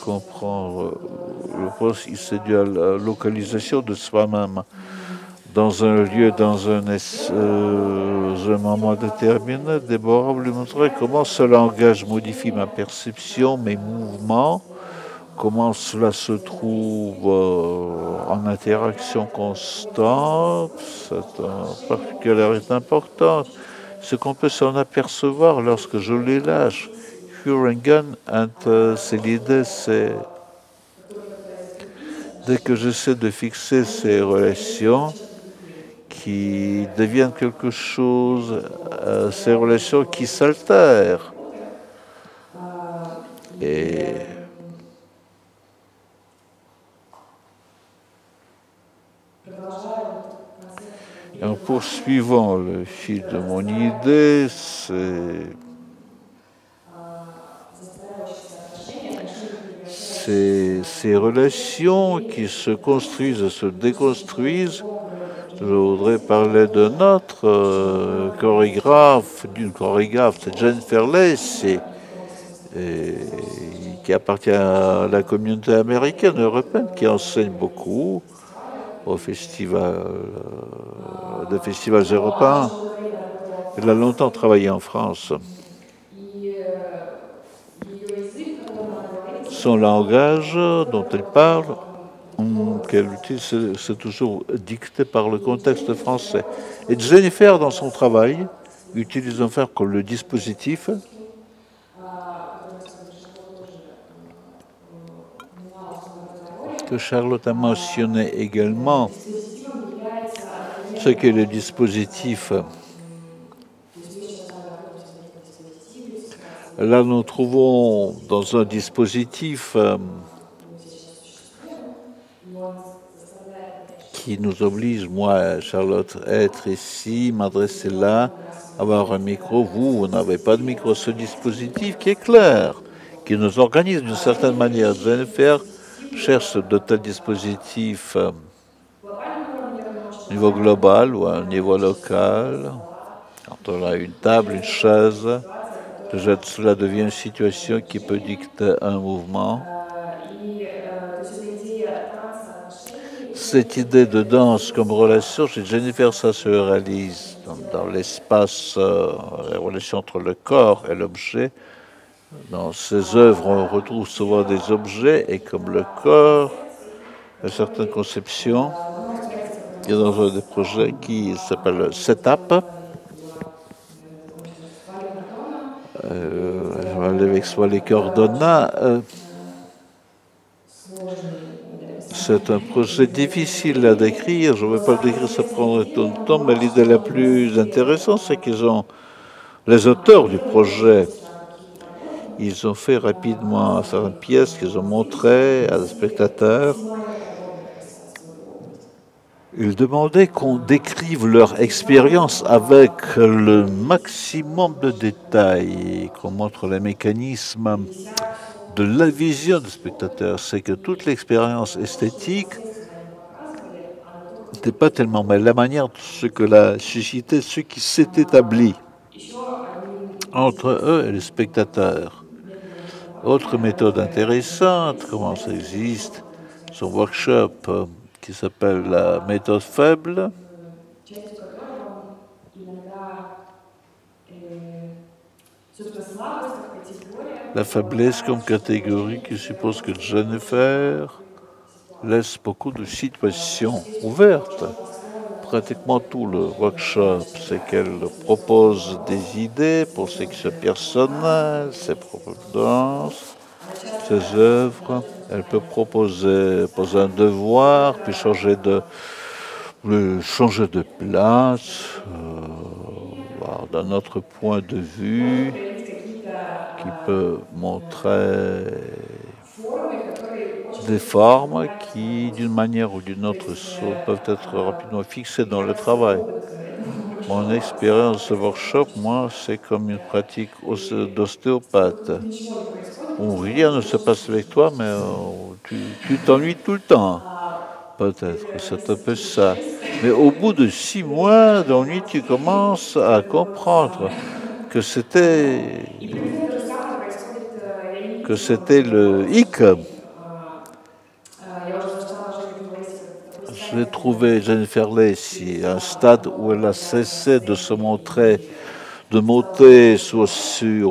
comprendre le poste, il s'est dû à la localisation de soi-même dans un lieu, dans un moment déterminé. Déborah voulait montrer comment ce langage modifie ma perception, mes mouvements, comment cela se trouve en interaction constante. C'est une particularité importante. Ce qu'on peut s'en apercevoir lorsque je les lâche. Thuringen, c'est l'idée, c'est dès que j'essaie de fixer ces relations qui deviennent quelque chose, ces relations qui s'altèrent. Et en poursuivant le fil de mon idée, c'est ces relations qui se construisent et se déconstruisent. Je voudrais parler de notre chorégraphe, d'une chorégraphe, c'est Jennifer Lacey, qui appartient à la communauté américaine, européenne, qui enseigne beaucoup au festival, des festivals européens. Elle a longtemps travaillé en France. Son langage dont elle parle, qu'elle utilise, c'est toujours dicté par le contexte français. Et Jennifer, dans son travail, utilise enfin comme le dispositif que Charlotte a mentionné également, ce qu'est le dispositif. Là, nous trouvons dans un dispositif qui nous oblige, moi, Charlotte, à être ici, m'adresser là, avoir un micro. Vous n'avez pas de micro. Ce dispositif qui est clair, qui nous organise d'une certaine manière. Jennifer cherche de tels dispositifs au niveau global ou à un niveau local. Quand on a une table, une chaise, déjà cela devient une situation qui peut dicter un mouvement. Cette idée de danse comme relation, chez Jennifer, ça se réalise dans l'espace, la relation entre le corps et l'objet. Dans ses œuvres, on retrouve souvent des objets, et comme le corps, il y a certaines conceptions. Il y a dans un des projets qui s'appelle Setup. Je vais aller avec soi les coordonnées. C'est un projet difficile à décrire. Je ne vais pas le décrire, ça prendrait tout le temps, mais l'idée la plus intéressante, c'est qu'ils ont, les auteurs du projet, ils ont fait rapidement certaines pièces qu'ils ont montrées à des spectateurs. Ils demandaient qu'on décrive leur expérience avec le maximum de détails, qu'on montre les mécanismes de la vision du spectateur. C'est que toute l'expérience esthétique n'était pas tellement, mais la manière de ce que la suscité, ce qui s'est établi entre eux et les spectateurs. Autre méthode intéressante, comment ça existe, son workshop qui s'appelle la méthode faible. La faiblesse comme catégorie qui suppose que Jennifer laisse beaucoup de situations ouvertes. Pratiquement tout le workshop, c'est qu'elle propose des idées pour ses personnels, ses propres danses, ses œuvres. Elle peut poser un devoir, puis changer de place, d'un autre point de vue, qui peut montrer des formes qui, d'une manière ou d'une autre, peuvent être rapidement fixées dans le travail. Mon expérience de workshop, moi, c'est comme une pratique d'ostéopathe, où rien ne se passe avec toi, mais tu t'ennuies tout le temps. Peut-être, c'est un peu ça. Mais au bout de 6 mois d'ennui, tu commences à comprendre que c'était le hic. J'ai trouvé Jennifer Lacey à un stade où elle a cessé de se montrer, de monter sur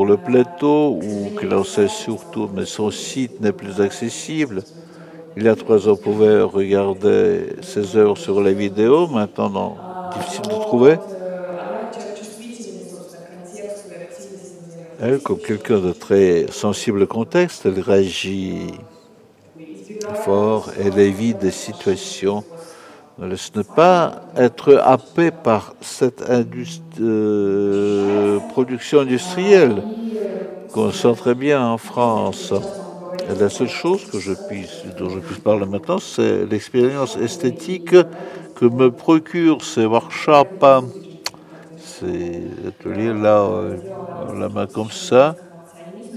le plateau, ou qu'elle en sait surtout, mais son site n'est plus accessible. Il y a 3 ans, on pouvait regarder ses œuvres sur les vidéos, maintenant, non, difficile de trouver. Elle, comme quelqu'un de très sensible au contexte, elle réagit fort, elle évite des situations. Ce n'est pas être happé par cette production industrielle qu'on sent très bien en France. Et la seule chose dont je puisse parler maintenant, c'est l'expérience esthétique que me procurent ces workshops, ces ateliers-là, la main comme ça.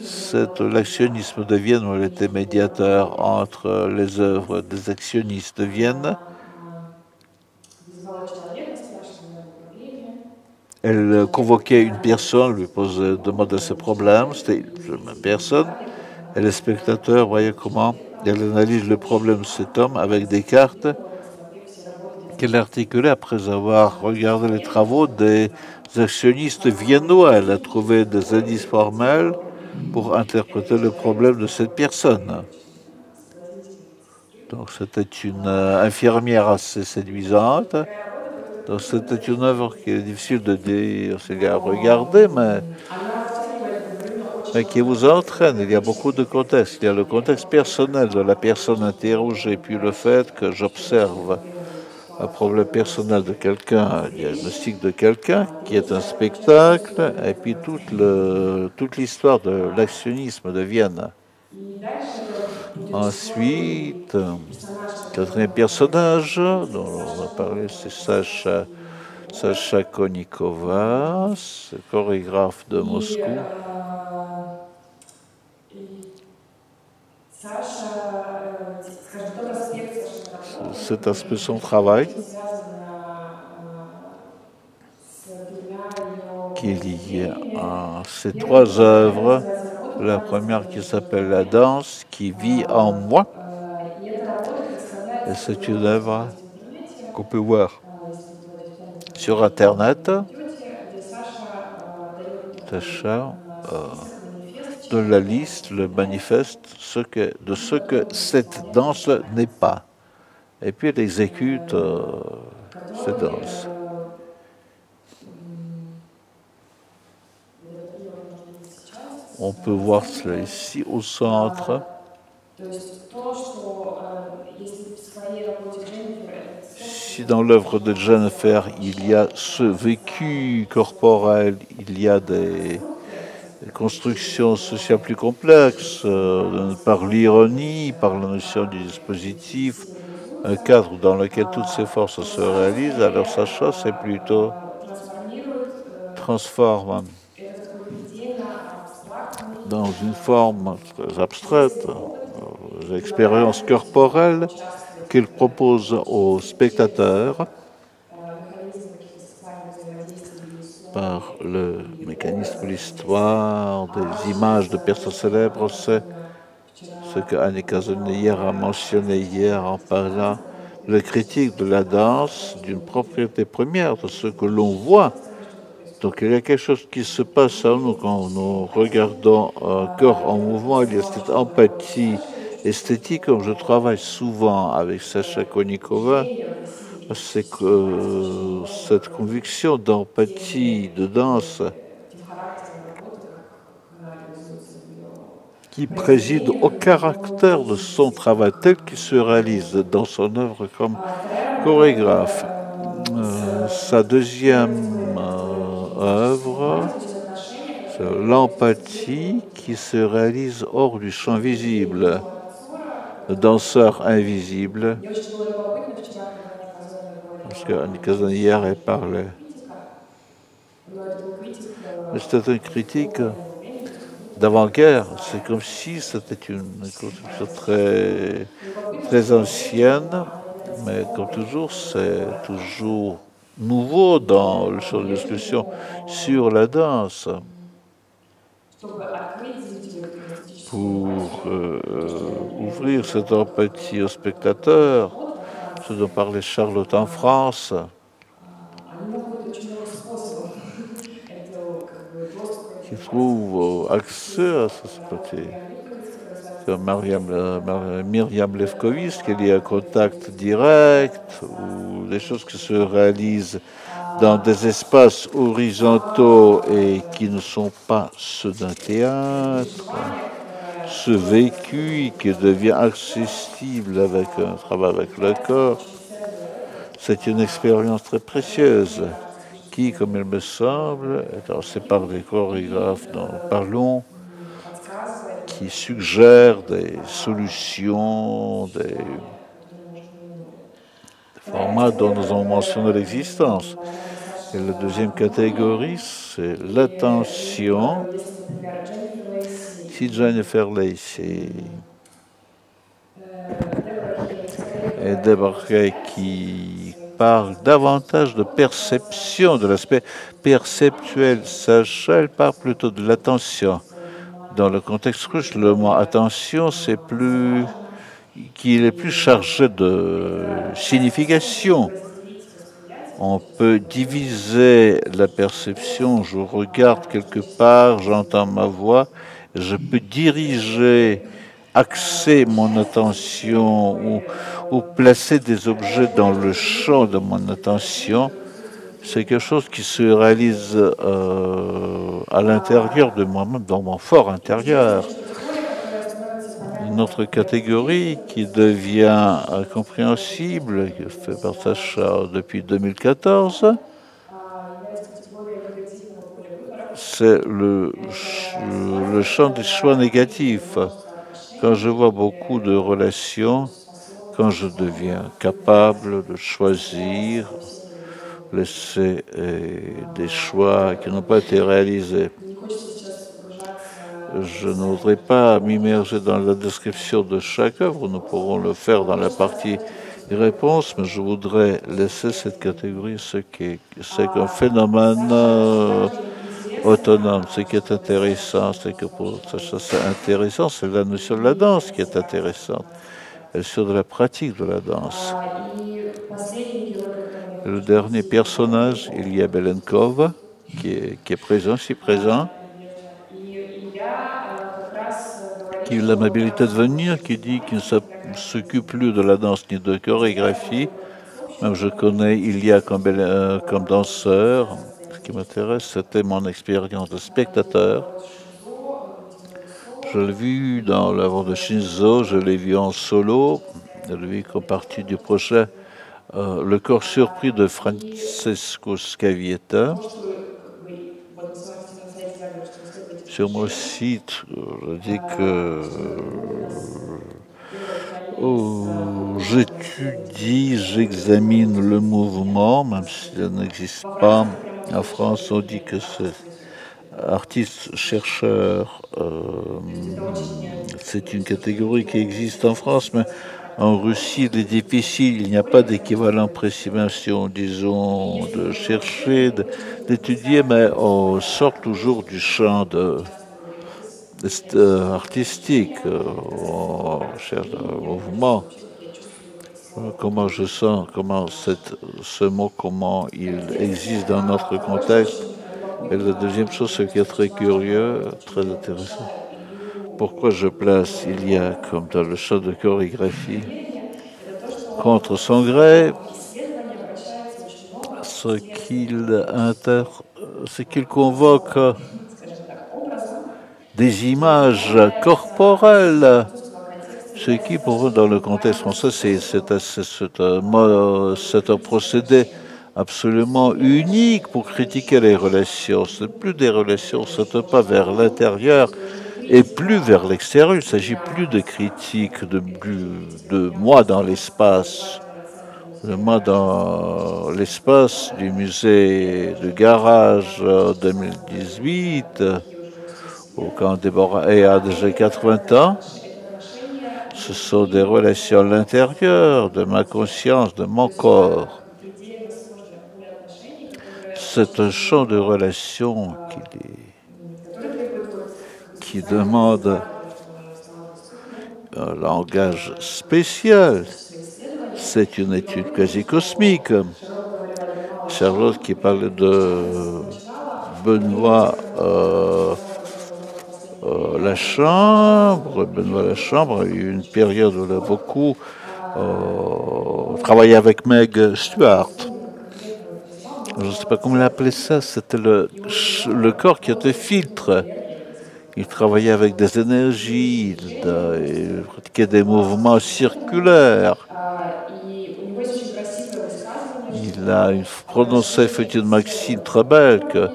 C'est l'actionnisme de Vienne où elle était médiateur entre les œuvres des actionnistes de Vienne. Elle convoquait une personne, lui demandait ses problèmes, c'était la même personne, et les spectateurs voyaient comment elle analyse le problème de cet homme avec des cartes qu'elle articulait après avoir regardé les travaux des actionnistes viennois. Elle a trouvé des indices formels pour interpréter le problème de cette personne. Donc c'était une infirmière assez séduisante. Donc c'était une œuvre qui est difficile de dire, c'est à regarder, mais qui vous entraîne. Il y a beaucoup de contextes. Il y a le contexte personnel de la personne interrogée, puis le fait que j'observe un problème personnel de quelqu'un, un diagnostic de quelqu'un, qui est un spectacle, et puis toute l'histoire de l'actionnisme de Vienne. Ensuite, quatrième personnage dont on va parler, c'est Sacha Konikova, chorégraphe de Moscou. Cet aspect de son travail qui est lié à ces 3 œuvres. La première qui s'appelle La danse qui vit en moi. Et c'est une œuvre qu'on peut voir sur Internet. Sacha donne la liste, le manifeste de ce que cette danse n'est pas. Et puis elle exécute cette danse. On peut voir cela ici au centre. Si dans l'œuvre de Jennifer, il y a ce vécu corporel, il y a des constructions sociales plus complexes, par l'ironie, par la notion du dispositif, un cadre dans lequel toutes ces forces se réalisent, alors Sacha, c'est plutôt transforme dans une forme très abstraite, expérience corporelle, qu'il propose aux spectateurs par le mécanisme de l'histoire, des images de personnes célèbres, c'est ce que Annika Zonier a mentionné hier en parlant de la critique de la danse, d'une propriété première de ce que l'on voit. Donc il y a quelque chose qui se passe en nous quand nous regardons un corps en mouvement, il y a cette empathie esthétique, comme je travaille souvent avec Sacha Konikova, c'est que cette conviction d'empathie, de danse, qui préside au caractère de son travail tel qu'il se réalise dans son œuvre comme chorégraphe. Sa deuxième œuvre, c'est l'empathie qui se réalise hors du champ visible, le danseur invisible, parce qu'Annika Zonier elle parlait. Mais c'était une critique d'avant-guerre. C'est comme si c'était une conception très, très ancienne, mais comme toujours, c'est toujours nouveau dans le champ de discussion sur la danse. Pour ouvrir cette empathie aux spectateurs, ce dont parlait Charlotte en France, qui trouve accès à cette empathie. Myriam Lefkowitz, qu'il y a un contact direct, ou des choses qui se réalisent dans des espaces horizontaux et qui ne sont pas ceux d'un théâtre. Ce vécu qui devient accessible avec un travail avec le corps, c'est une expérience très précieuse qui, comme il me semble, c'est par des chorégraphes dont nous parlons, qui suggèrent des solutions, des formats dont nous avons mentionné l'existence. Et la deuxième catégorie, c'est l'attention. Si Jennifer Lacey est débarquée qui parle davantage de perception, de l'aspect perceptuel, Sacha, elle parle plutôt de l'attention. Dans le contexte russe, le mot attention, c'est plus qu'il est plus chargé de signification. On peut diviser la perception, je regarde quelque part, j'entends ma voix, je peux diriger, axer mon attention ou placer des objets dans le champ de mon attention. C'est quelque chose qui se réalise à l'intérieur de moi-même, dans mon fort intérieur. Une autre catégorie qui devient compréhensible, qui fait par Sacha depuis 2014, c'est le champ des choix négatifs. Quand je vois beaucoup de relations, quand je deviens capable de choisir, laisser des choix qui n'ont pas été réalisés. Je ne voudrais pas m'immerger dans la description de chaque œuvre, nous pourrons le faire dans la partie réponse, mais je voudrais laisser cette catégorie, c'est qu'un phénomène autonome. Ce qui est intéressant, c'est que pour ça c'est intéressant, c'est la notion de la danse qui est intéressante, et sur de la pratique de la danse. Le dernier personnage, il y a Belenkov, qui est présent, si présent, qui a l'amabilité de venir, qui dit qu'il ne s'occupe plus de la danse ni de chorégraphie. Même je connais Ilya comme danseur. Ce qui m'intéresse, c'était mon expérience de spectateur. Je l'ai vu dans l'œuvre de Shinzo, je l'ai vu en solo, je l'ai vu comme partie du projet Le corps surpris de Francesco Scavietta. Sur mon site, je dis que j'étudie, j'examine le mouvement, même s'il n'existe pas. En France, on dit que c'est artiste-chercheur. C'est une catégorie qui existe en France, mais En Russie, il est difficile, il n'y a pas d'équivalent précision, disons, de chercher, d'étudier, mais on sort toujours du champ artistique. On cherche un mouvement. Comment je sens, comment ce mot, comment il existe dans notre contexte. Et la deuxième chose, ce qui est très curieux, très intéressant, pourquoi je place, il y a, comme dans le champ de chorégraphie, contre son gré, ce qu'il convoque des images corporelles, ce qui pour eux dans le contexte français c'est un procédé absolument unique pour critiquer les relations. C'est plus des relations, c'est un pas vers l'intérieur et plus vers l'extérieur. Il ne s'agit plus de critique de moi dans l'espace. Moi, dans l'espace du musée de garage 2018, quand Déborah Hay a déjà 80 ans, ce sont des relations à l'intérieur de ma conscience, de mon corps. C'est un champ de relations qui demande un langage spécial. C'est une étude quasi cosmique. Charlotte qui parlait de Benoît Benoît Lachambre a eu une période où il a beaucoup travaillé avec Meg Stuart. Je ne sais pas comment il appelait ça, c'était le corps qui était filtre. Il travaillait avec des énergies, il pratiquait des mouvements circulaires. Il a prononcé une maxime très belle que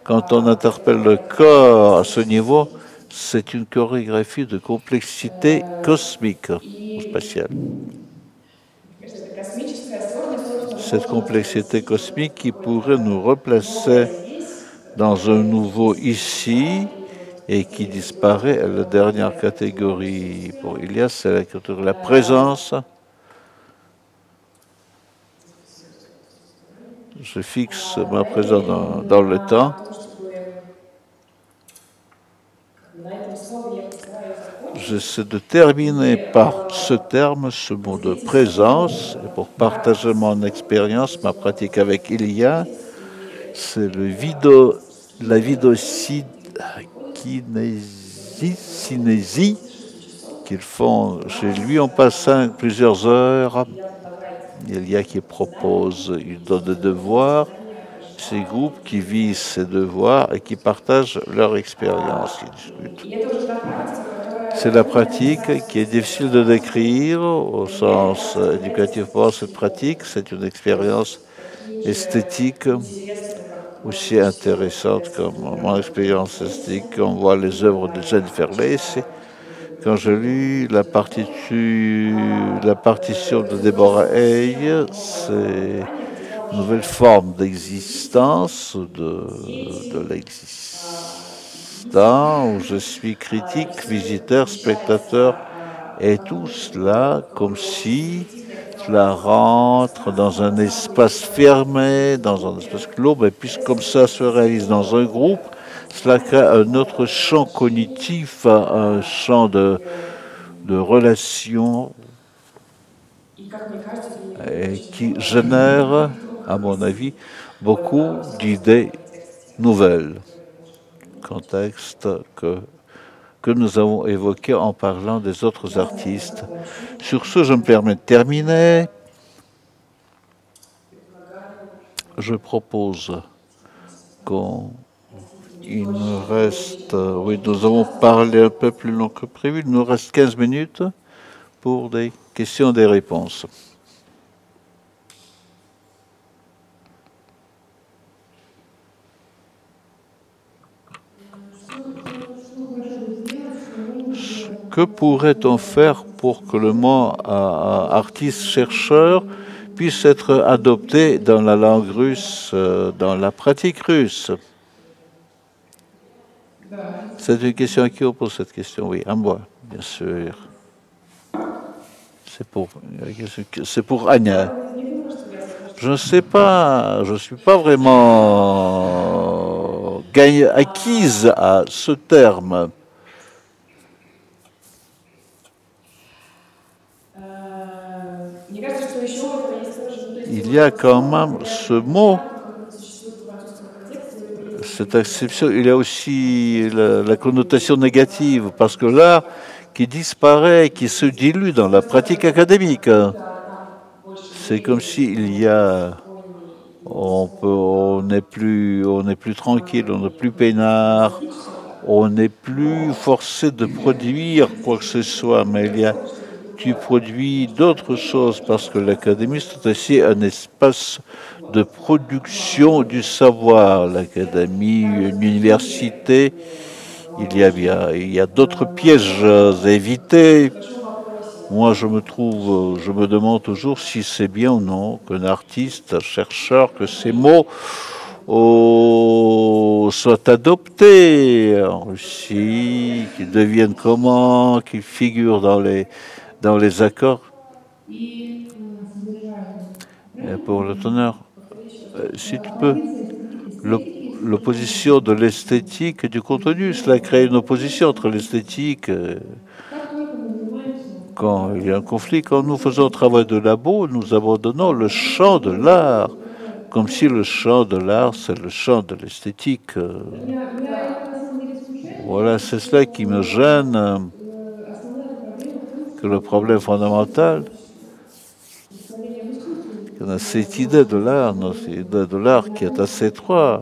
quand on interpelle le corps à ce niveau, c'est une chorégraphie de complexité cosmique ou spatiale. Cette complexité cosmique qui pourrait nous replacer dans un nouveau ici et qui disparaît à la dernière catégorie. Pour Ilias, c'est la catégorie de la présence. Je fixe ma présence dans le temps. J'essaie de terminer par ce terme, ce mot de présence, et pour partager mon expérience, ma pratique avec Ilia, c'est la vidocinésie qu'ils font chez lui. On passe plusieurs heures. Ilia qui propose, il donne des devoirs, ces groupes qui visent ces devoirs et qui partagent leur expérience, qui discutent. C'est la pratique qui est difficile de décrire au sens éducatif. Pour cette pratique, c'est une expérience esthétique aussi intéressante comme mon expérience esthétique. On voit les œuvres de Jennifer Lacey. Quand je lis la partition de Deborah Hay, c'est une nouvelle forme d'existence, de l'existant, où je suis critique, visiteur, spectateur, et tout cela comme si cela rentre dans un espace fermé, dans un espace clos, mais puisque comme ça se réalise dans un groupe, cela crée un autre champ cognitif, un champ de relations et qui génère, à mon avis, beaucoup d'idées nouvelles. Contexte que nous avons évoqué en parlant des autres artistes. Sur ce, je me permets de terminer. Je propose il nous reste, oui, nous avons parlé un peu plus long que prévu, il nous reste 15 minutes pour des questions et des réponses. Que pourrait-on faire pour que le mot artiste-chercheur puisse être adopté dans la langue russe, dans la pratique russe? C'est une question à qui on pose cette question? Oui, à moi, bien sûr. C'est pour Anya. Je ne sais pas, je ne suis pas vraiment acquise à ce terme. Il y a quand même ce mot, cette exception, il y a aussi la connotation négative, parce que l'art qui disparaît, qui se dilue dans la pratique académique, c'est comme s'il y a, on n'est plus tranquille, on n'est plus peinard, on n'est plus forcé de produire quoi que ce soit, mais tu produis d'autres choses parce que l'académie, c'est aussi un espace de production du savoir. L'académie, une université, il y a d'autres pièges à éviter. Moi, je me demande toujours si c'est bien ou non qu'un artiste, un chercheur, que ces mots soient adoptés en Russie, qu'ils deviennent comment, qu'ils figurent dans les accords. Et pour le teneur, si tu peux, l'opposition de l'esthétique et du contenu, cela crée une opposition entre l'esthétique. Quand il y a un conflit, quand nous faisons un travail de labo, nous abandonnons le champ de l'art, comme si le champ de l'art, c'est le champ de l'esthétique. Voilà, c'est cela qui me gêne, que le problème fondamental, qu'on a cette idée de l'art, cette idée de l'art qui est assez étroite.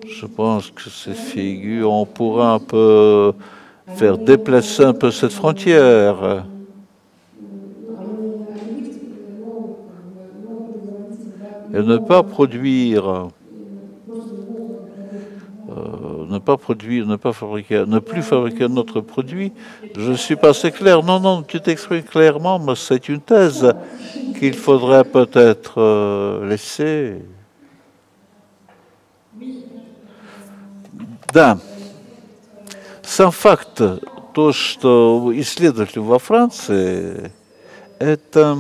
Je pense que ces figures, on pourra un peu faire déplacer un peu cette frontière. Et ne pas produire, ne pas fabriquer, ne plus fabriquer notre produit. Je ne suis pas assez clair. Non, non, tu t'exprimes clairement, mais c'est une thèse qu'il faudrait peut-être laisser. Да. Сам факт, то, что исследователи во Франции, это...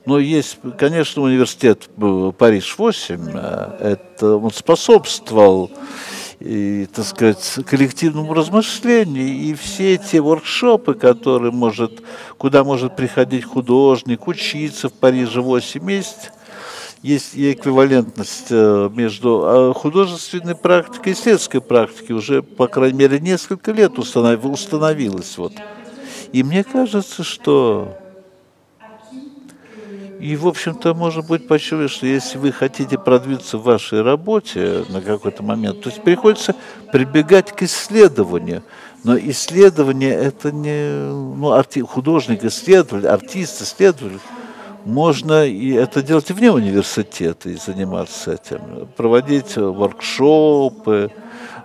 Но есть, конечно, университет Париж-8, это он способствовал, и, так сказать, коллективному размышлению, и все эти воркшопы, куда может приходить художник, учиться в Париже 8 месяцев, есть и эквивалентность между художественной практикой и исследовательской практикой уже, по крайней мере, несколько лет установилась. Вот. И мне кажется, что... И, в общем-то, может быть, почувствовать, что если вы хотите продвинуться в вашей работе на какой-то момент, то есть приходится прибегать к исследованию. Но исследование — это не... художник-исследователь, артист-исследователь. Можно и это делать вне университета и заниматься этим. Проводить воркшопы,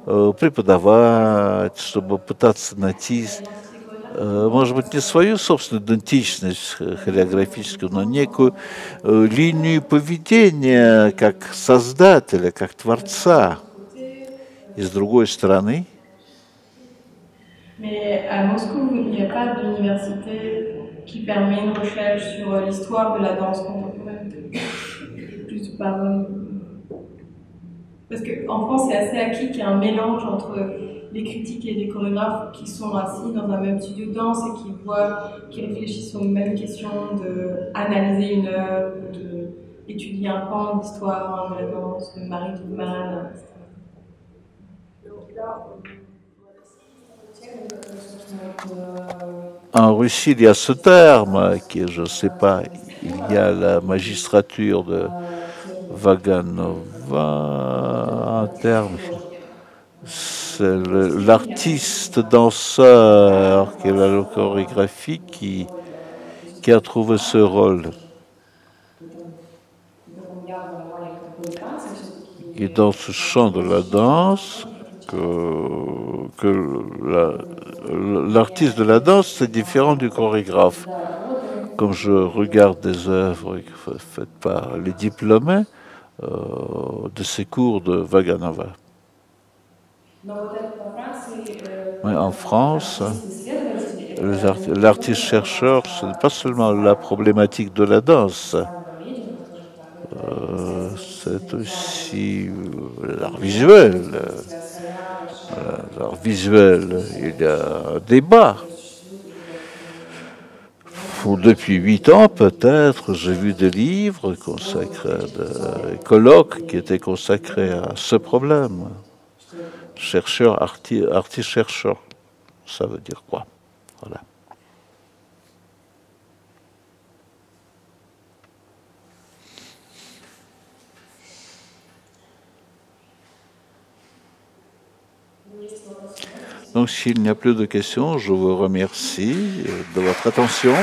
преподавать, чтобы пытаться найти... может быть, не свою собственную идентичность хореографическую, но некую линию поведения как создателя, как творца. И с другой стороны... Mais à Moscou, il n'y a pas d'université qui permet une recherche sur l'histoire de la danse contemporaine. Plus par... Parce qu'en France, c'est assez acquis qu'il y a un mélange entre les critiques et les chorégraphes qui sont assis dans un même studio de danse et qui réfléchissent aux mêmes questions d'analyser une œuvre, d'étudier un pan d'histoire de la danse, de Marie Toudman, etc. En Russie, il y a ce terme qui, je ne sais pas, il y a la magistrature de Vaganova, un terme, c'est l'artiste danseur qui est la chorégraphie qui a trouvé ce rôle. Et dans ce champ de la danse, que l'artiste de la danse, c'est différent du chorégraphe. Comme je regarde des œuvres faites par les diplômés de ces cours de Vaganova. Mais en France, l'artiste-chercheur, ce n'est pas seulement la problématique de la danse, c'est aussi l'art visuel. L'art visuel, il y a un débat. Depuis 8 ans, peut-être, j'ai vu des livres consacrés, des colloques qui étaient consacrés à ce problème. Chercheur, artiste-chercheur, ça veut dire quoi? Voilà. Donc, s'il n'y a plus de questions, je vous remercie de votre attention.